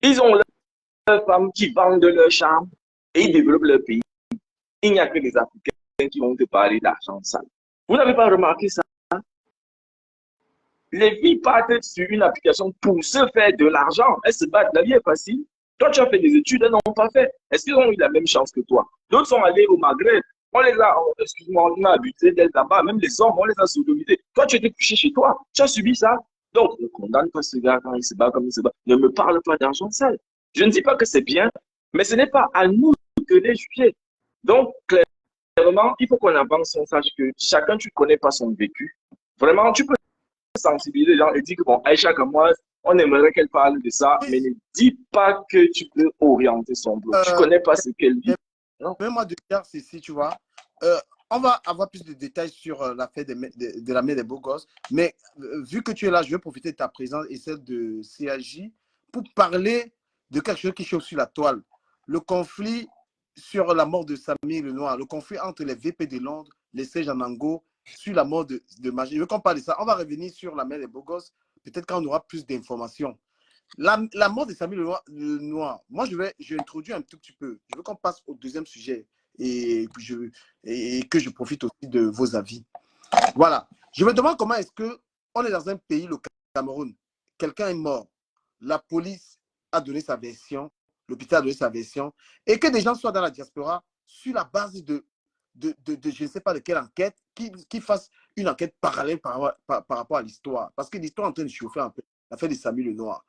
Ils ont leurs femmes qui vendent leur charme et ils développent leur pays. Il n'y a que les Africains qui vont te parler d'argent sale. Vous n'avez pas remarqué ça? Les filles partent sur une application pour se faire de l'argent. Elles se battent. La vie est facile. Toi, tu as fait des études, elles n'ont pas fait. Est-ce qu'ils ont eu la même chance que toi? D'autres sont allés au Maghreb. On les a, excuse-moi, on a abusé d'elles là-bas. Même les hommes, on les a sodomisés. Toi, tu étais couché chez toi. Tu as subi ça. Donc, ne condamne pas ce gars quand il se bat comme il se bat. Ne me parle pas d'argent sale. Je ne dis pas que c'est bien, mais ce n'est pas à nous de les juger. Donc, clairement, il faut qu'on avance, on sache que chacun, tu ne connais pas son vécu. Vraiment, tu peux sensibiliser les gens et dire que bon, Aïcha Kamoa, on aimerait qu'elle parle de ça, mais ne dis pas que tu peux orienter son blog. Tu connais pas ce qu'elle dit. Non. Moi de dire ceci, tu vois. On va avoir plus de détails sur l'affaire de la mère des beaux gosses, mais vu que tu es là, je vais profiter de ta présence et celle de CAJ pour parler de quelque chose qui chauffe sur la toile. Le conflit sur la mort de Samy Lenoir, le conflit entre les VP de Londres, les Serge Anango, sur la mort de Magie. Je veux qu'on parle de ça. On va revenir sur la mère des beaux gosses, peut-être quand on aura plus d'informations. La mort de Samy Lenoir, moi je vais introduire un tout petit peu. Je veux qu'on passe au deuxième sujet et que je profite aussi de vos avis. Voilà. Je me demande comment est-ce qu'on est dans un pays, le Cameroun, quelqu'un est mort, la police a donné sa version, l'hôpital a donné sa version, et que des gens soient dans la diaspora sur la base de je ne sais pas de quelle enquête, qui fassent une enquête parallèle par rapport à l'histoire. Parce que l'histoire est en train de chauffer un peu, l'affaire de Samy Lenoir.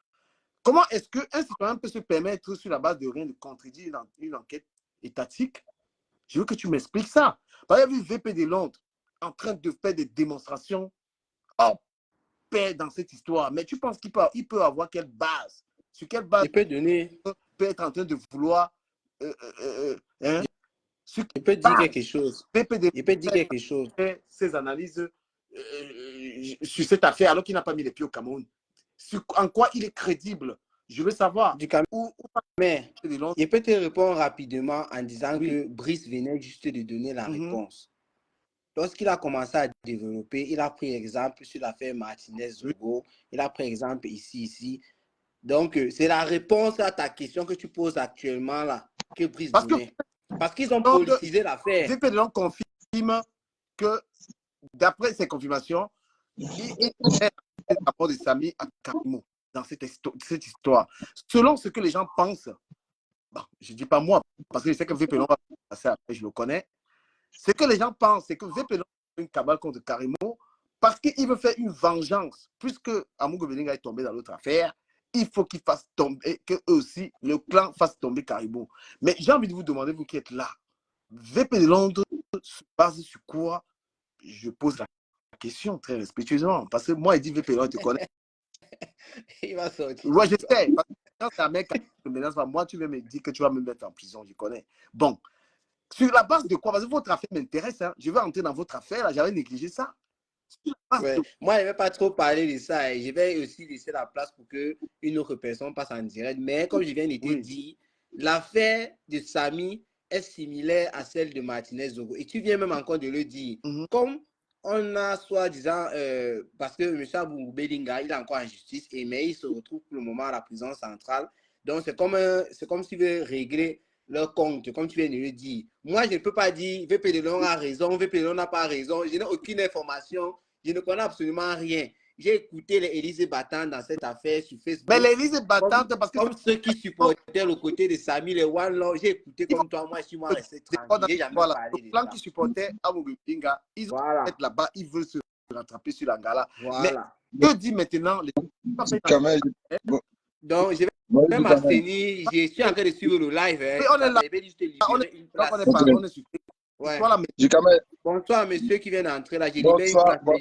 Comment est-ce qu'un citoyen peut se permettre, sur la base de rien, de contredire une enquête étatique? Je veux que tu m'expliques ça. Parce qu'il y a vu VP de Londres en train de faire des démonstrations hors pair dans cette histoire. Mais tu penses qu'il peut avoir quelle base? Sur quelle base il peut donner... peut être en train de vouloir... il peut dire quelque chose. Il peut dire quelque chose. Ses analyses sur cette affaire alors qu'il n'a pas mis les pieds au Cameroun. En quoi il est crédible? Je veux savoir. Mais il peut te répondre rapidement en disant que Brice venait juste de donner la réponse. Lorsqu'il a commencé à développer, il a pris exemple sur l'affaire Martinez-Zogo. Il a pris exemple ici. Donc, c'est la réponse à ta question que tu poses actuellement là, que Brice donnait. Parce qu'ils ont politisé l'affaire. VP de Londres confirme que, d'après ces confirmations, il est rapport de Samy à Karimo dans cette histoire. Selon ce que les gens pensent, bon, je ne dis pas moi, parce que je sais que VP Londres va passer après, je le connais. Ce que les gens pensent, c'est que VP Londres a une cabale contre Karimo parce qu'il veut faire une vengeance. Puisque Amogo Belinga est tombé dans l'autre affaire, il faut qu'il fasse tomber, que eux aussi, le clan fasse tomber Karimo. Mais j'ai envie de vous demander, vous qui êtes là, VP de Londres se base sur quoi? Je pose la question très respectueusement. Parce que moi, il dit VP Londres, tu connais. Il va sortir. Ouais, je sais. Parce que quand c'est un mec qui me menace, moi, tu vas me dire que tu vas me mettre en prison, je connais. Bon, sur la base de quoi? Parce que votre affaire m'intéresse. Hein. Je vais entrer dans votre affaire, là, j'avais négligé ça. Ouais. Moi, je ne vais pas trop parler de ça. Et je vais aussi laisser la place pour qu'une autre personne passe en direct. Mais comme je viens de te dire, l'affaire de Samy est similaire à celle de Martinez-Zogo. Et tu viens même encore de le dire. Comme on a soi-disant, parce que M. Abou Belinga, il est encore en justice, mais il se retrouve pour le moment à la prison centrale. Donc, c'est comme s'il veut régler leur compte, comme tu viens de le dire. Moi, je ne peux pas dire VP de Londres a raison, VP de Londres n'a pas raison. Je n'ai aucune information. Je ne connais absolument rien. J'ai écouté les Élysée battantes dans cette affaire sur Facebook. Mais les Élysée battantes, parce que... Comme ceux qui supportaient le côté de Samy, les One Love, j'ai écouté comme toi, moi, je suis resté tranquille. J'ai jamais parlé de ça. Le plan qui supportait Amogo Belinga, ils ont été là-bas, ils veulent se rattraper sur l'Angala. Voilà. Mais que dit maintenant les... Donc, je vais même m'abstenir. Je suis en train de suivre le live. On est là. On est sur... Ouais. Bonsoir, monsieur qui vient d'entrer là. Je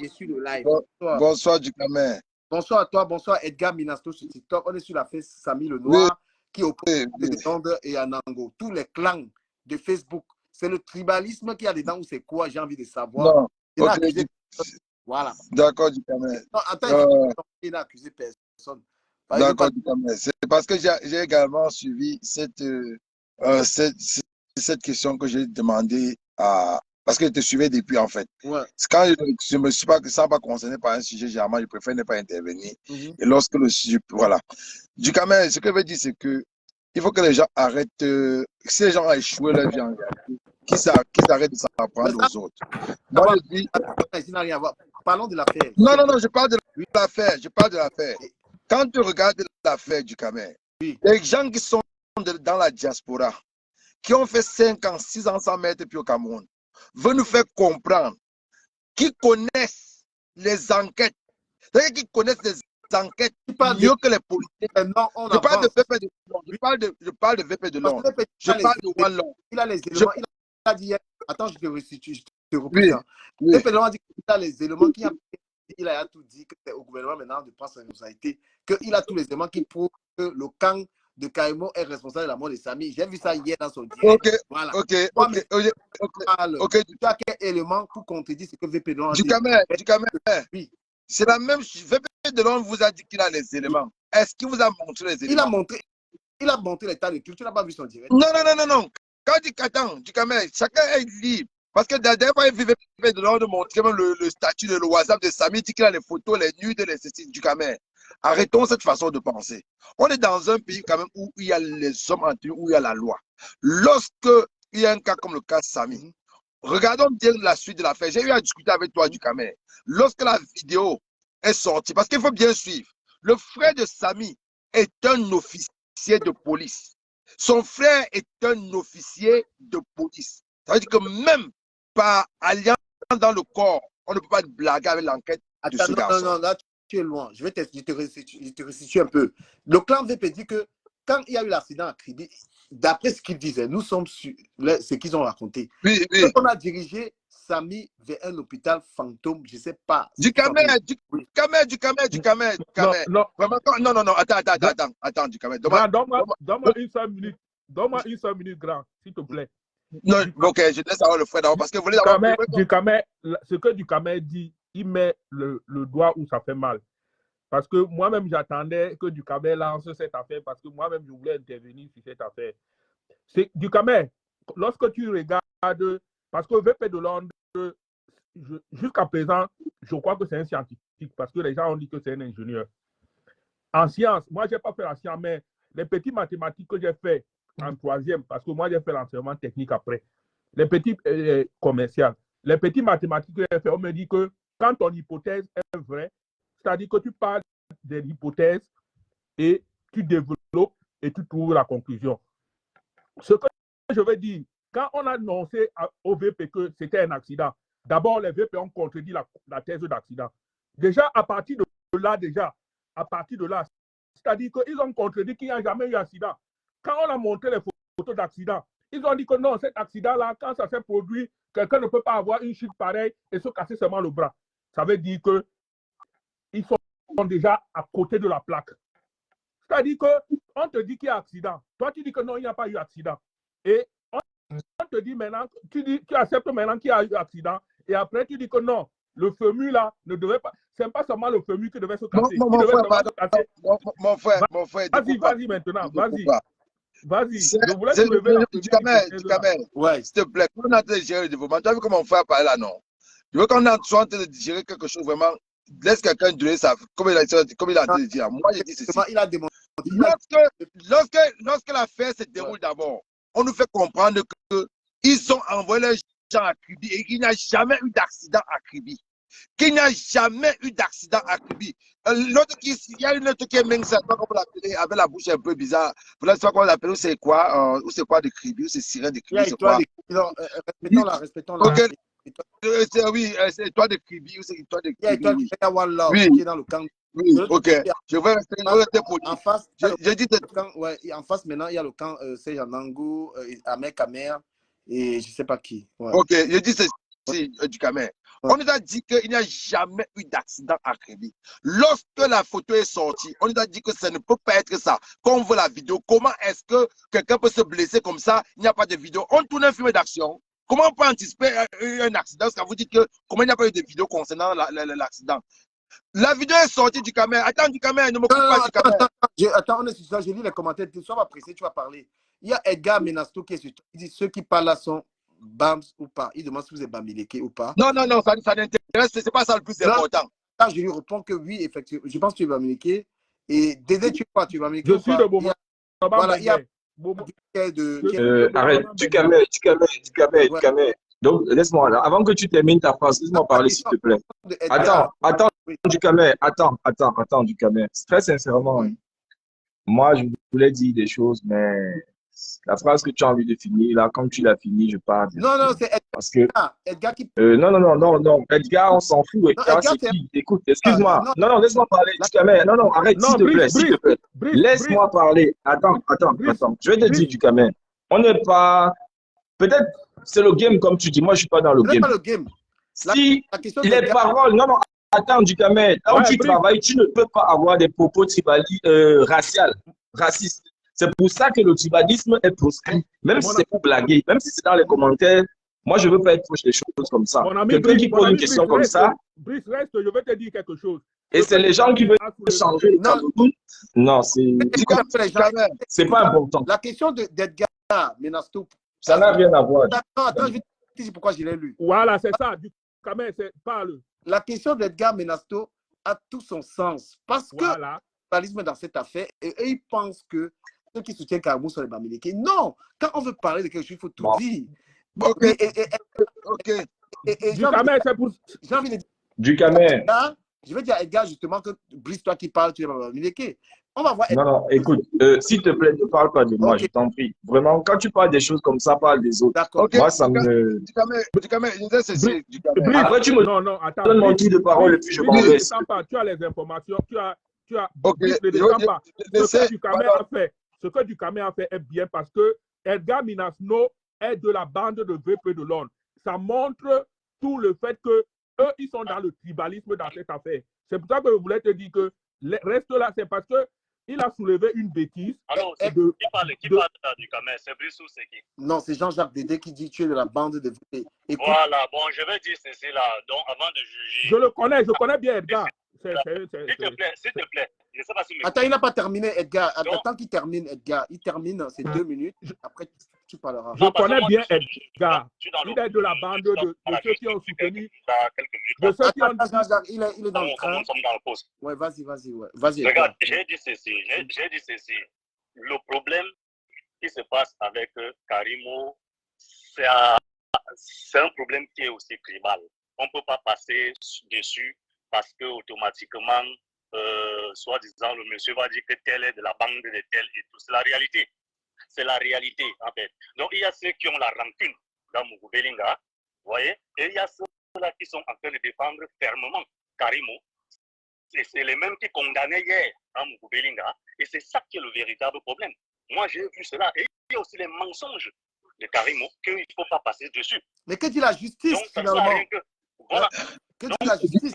suis le live. Bonsoir, Ducamel. Bonsoir à toi, bonsoir Edgar Minasto sur TikTok. On est sur la fête Samy Lenoir qui oppose les Londres et Anango. Tous les clans de Facebook. C'est le tribalisme qu'il y a dedans ou c'est quoi? J'ai envie de savoir. Non. Okay. Voilà. D'accord, Ducamel. Attends, il n'a accusé personne. D'accord, Ducamel. C'est parce que j'ai également suivi cette question que j'ai demandé à... Parce que je te suivais depuis, en fait. Ouais. Quand je ne me suis pas concerné par un sujet, généralement, je préfère ne pas intervenir. Et lorsque le sujet... Voilà. Ducamel, ce que je veux dire, c'est que il faut que les gens arrêtent... si les gens ont échoué leur vie en réalité, qu'ils arrêtent de s'en prendre aux autres. Moi, je dis... Parlons de l'affaire. Non, je parle de l'affaire. Je parle de l'affaire. Quand tu regardes l'affaire Ducamel, les gens qui sont dans la diaspora, qui ont fait 5 ans, 6 ans sans mettre pied au Cameroun, veulent nous faire comprendre qu'ils connaissent les enquêtes. C'est-à-dire qu'ils connaissent les enquêtes mieux que les politiques. Je parle de VP de Londres. Je parle de VP de Londres. Je parle de One Love. Il a les éléments. Il a dit... Attends, je te restitue. VP de Londres a dit qu'il a les éléments qui ont il a tout dit, que c'est au gouvernement maintenant de prendre sa responsabilité, qu'il a tous les éléments qui prouvent que le camp de Caïmo est responsable de la mort de Samy. J'ai vu ça hier dans son direct. Ok, Voilà. ok, Toi, ok, mais ok, ok. tu as quel élément pour contredire ce que VP Delon a dit? Du Camer, oui. C'est la même chose. VP Delon vous a dit qu'il a les éléments. Est-ce qu'il vous a montré les éléments? Il a montré l'état de culture. Tu n'as pas vu son direct? Non. Quand tu attends, du Camer, chacun est libre. Parce que d'ailleurs, il VP Delon de montrer même le statut de le WhatsApp de Samy, dit qu'il a les photos, les nudes, les ceci du Camer. Arrêtons cette façon de penser. On est dans un pays quand même où il y a les hommes en tenue, où il y a la loi. Lorsque il y a un cas comme le cas Samy, regardons bien la suite de l'affaire. J'ai eu à discuter avec toi du Camer. Lorsque la vidéo est sortie, parce qu'il faut bien suivre, le frère de Samy est un officier de police. Son frère est un officier de police. Ça veut dire que même par alliance dans le corps, on ne peut pas blaguer avec l'enquête de ce garçon. Non, là, tu es loin. Je te restitue un peu. Le clan VP dit que quand il y a eu l'accident à Kribi, d'après ce qu'ils disaient, nous sommes sur ce qu'ils ont raconté. Oui. On a dirigé Samy vers un hôpital fantôme, je ne sais pas. Du Camer. Non, attends, du Camer. Donne-moi une seule minute. Donne-moi une seule minute, grand, s'il te plaît. Non, ok, je laisse avoir le frère d'abord parce que vous voulez avoir... Ce que du Camer dit, il met le doigt où ça fait mal. Parce que moi-même, j'attendais que du Camer lance cette affaire parce que moi-même, je voulais intervenir sur cette affaire. Du Camer, lorsque tu regardes, parce que VP Delon, jusqu'à présent, je crois que c'est un scientifique parce que les gens ont dit que c'est un ingénieur. En sciences, moi, je n'ai pas fait la science, mais les petites mathématiques que j'ai fait en 3e, parce que moi, j'ai fait l'enseignement technique après, les petits commerciales, les petites mathématiques que j'ai fait, on me dit que quand ton hypothèse est vraie, c'est-à-dire que tu parles des hypothèses et tu développes et tu trouves la conclusion. Ce que je veux dire, quand on a annoncé au VP que c'était un accident, d'abord les VP ont contredit la thèse d'accident. Déjà, à partir de là, c'est-à-dire qu'ils ont contredit qu'il n'y a jamais eu d'accident. Quand on a montré les photos d'accident, ils ont dit que non, cet accident-là, quand ça s'est produit, quelqu'un ne peut pas avoir une chute pareille et se casser seulement le bras. Ça veut dire qu'ils sont déjà à côté de la plaque. C'est-à-dire qu'on te dit qu'il y a accident. Toi, tu dis que non, il n'y a pas eu accident. Et on te dit maintenant, tu acceptes maintenant qu'il y a eu accident. Et après, tu dis que non, le fémur là ne devait pas. C'est pas seulement le fémur qui devait se casser. Mon frère. Vas-y maintenant, vas-y. Vas-y. Je voulais soulever du Camer. Ouais, s'il te plaît. Quand on est en train de gérer le développement, tu as vu comment mon frère parlait là, non? Je veux qu'on soit en train de gérer quelque chose vraiment. Laisse quelqu'un donner ça, comme il a en train de dire. Moi, j'ai dit ceci. Il a démontré. Lorsque l'affaire se déroule d'abord, on nous fait comprendre qu'ils ont envoyé les gens à Kribi et qu'il n'y a jamais eu d'accident à Kribi. Il y a une autre qui est mince, comme on l'appelait, avec la bouche un peu bizarre. Vous ne savez pas comment l'appelle, ou c'est quoi de Kribi, ou c'est sirène de Kribi, c'est quoi? Respectons-la. Oui, c'est toi de Kribi, ou c'est toi de Kribi. Il y a toi qui fait One Love, qui est dans le camp. Oui, ok. Je vais rester poli. En face, en face, maintenant, il y a le camp Sejanango, Ahmed Kamer, et je ne sais pas qui. Ouais. Ok, je dis ceci du Camer. On nous a dit qu'il n'y a jamais eu d'accident à Kribi. Lorsque la photo est sortie, on nous a dit que ça ne peut pas être ça. Quand on voit la vidéo, comment est-ce que quelqu'un peut se blesser comme ça? Il n'y a pas de vidéo. On tourne un film d'action. Comment on peut anticiper un accident? Parce que vous dites que comment il n'y a pas eu de vidéo concernant l'accident? La vidéo est sortie du Camer. Attends, du Camer, ne me coupe pas du Camer. Attends, on est sur ça. J'ai lu les commentaires. Sois pas pressé, tu vas parler. Il y a Edgar Menasto qui est sur toi. Il dit ceux qui parlent là sont BAMS ou pas. Il demande si vous êtes Bamileke ou pas. Non, ça n'intéresse. C'est pas ça le plus important. Là, je lui réponds que oui, effectivement. Je pense que tu es Bamileke. Et Dédé, tu es quoi? Tu es Bamileke? Je suis de Bobo. Voilà, il y a arrête, du Camer. Donc, laisse-moi là. Avant que tu termines ta phrase, laisse-moi parler, s'il te plaît. Attends, du Camer. Attends, du Camer. Très sincèrement, moi, je voulais dire des choses, mais la phrase que tu as envie de finir, là, comme tu l'as fini, je parle. Non, c'est Edgar. Parce que... Edgar qui... Non. Edgar, on s'en fout. Edgar, c'est qui? Écoute, excuse-moi. Non, laisse-moi parler, du Camer. Non, arrête, s'il te plaît. Laisse-moi parler. Attends. Je vais te dire, du Camer. On n'est pas... Peut-être, c'est le game, comme tu dis. Moi, je ne suis pas dans le game. Pas le game. Si les paroles... Non, attends, Ducamel, là où Ouais, tu Brice. travailles, tu ne peux pas avoir des propos racistes. C'est pour ça que le tribalisme est proscrit, même si c'est pour blaguer, même si c'est dans les commentaires. Moi, je ne veux pas être proche des choses comme ça. Mon ami Quelqu'un qui Brice, pose une question comme ça, Brice, reste, je vais te dire quelque chose. et c'est les gens qui veulent changer le Cameroun. Non, c'est pas important. La question d'Edgar Menasto. Ça n'a rien à voir. Attends, je vais te dire pourquoi je l'ai lu. Voilà, c'est ça. Quand même, parle. La question d'Edgar Menasto a tout son sens. Parce que le tribalisme dans cette affaire, et ils pensent que ceux qui soutiennent Karamou sont les Bamileke. Non, quand on veut parler de quelque chose, il faut tout dire. Ok. Ducamel, c'est pour... J'ai envie de dire... Ducamel. Je vais dire à Edgar justement que, Brice, toi qui parles, tu es Bamileke. On va voir... Non, écoute, s'il te plaît, ne parle pas de moi, je t'en prie. Vraiment, quand tu parles des choses comme ça, parle des autres. D'accord. Moi, ça me... Ducamel, je disais ceci. Après, tu me donnes mon tour de parole et puis je m'en vais. Tu as les informations, tu as... Ok, ne descends pas. Ce que Ducamel a fait est bien parce que Edgar Minasno est de la bande de VP de Londres. Ça montre tout le fait que eux, ils sont dans le tribalisme dans cette affaire. C'est pour ça que je voulais te dire que reste là, c'est parce que il a soulevé une bêtise. Alors, qui parle du Cameroun? C'est Brice ou c'est qui? Non, c'est Jean-Jacques Dédé qui dit tu es de la bande de VP. Voilà, bon, je vais dire ceci là. Donc, avant de juger. Je connais bien Edgar. S'il te plaît. Je sais pas si Attends, il n'a pas terminé, Edgar. Attends qu'il termine, Edgar. Il termine, c'est 2 minutes. Après, tu parleras. Je connais bien Edgar. Il est de la bande de ceux qui ont soutenu. Il est dans le train. Ouais, vas-y. Regarde, j'ai dit ceci. Le problème qui se passe avec Karimo, c'est un problème qui est aussi tribal. On ne peut pas passer dessus parce que automatiquement, soi-disant, le monsieur va dire que tel est de la bande de tel et tout. C'est la réalité. C'est la réalité, en fait. Donc, il y a ceux qui ont la rancune dans Mougoubelinga, vous voyez, et il y a ceux-là qui sont en train de défendre fermement Karimo. C'est les mêmes qui condamnaient hier à Mougoubelinga, et c'est ça qui est le véritable problème. Moi, j'ai vu cela. Et il y a aussi les mensonges de Karimo qu'il ne faut pas passer dessus. Mais que dit la justice, donc, finalement? Voilà. Que dit la justice?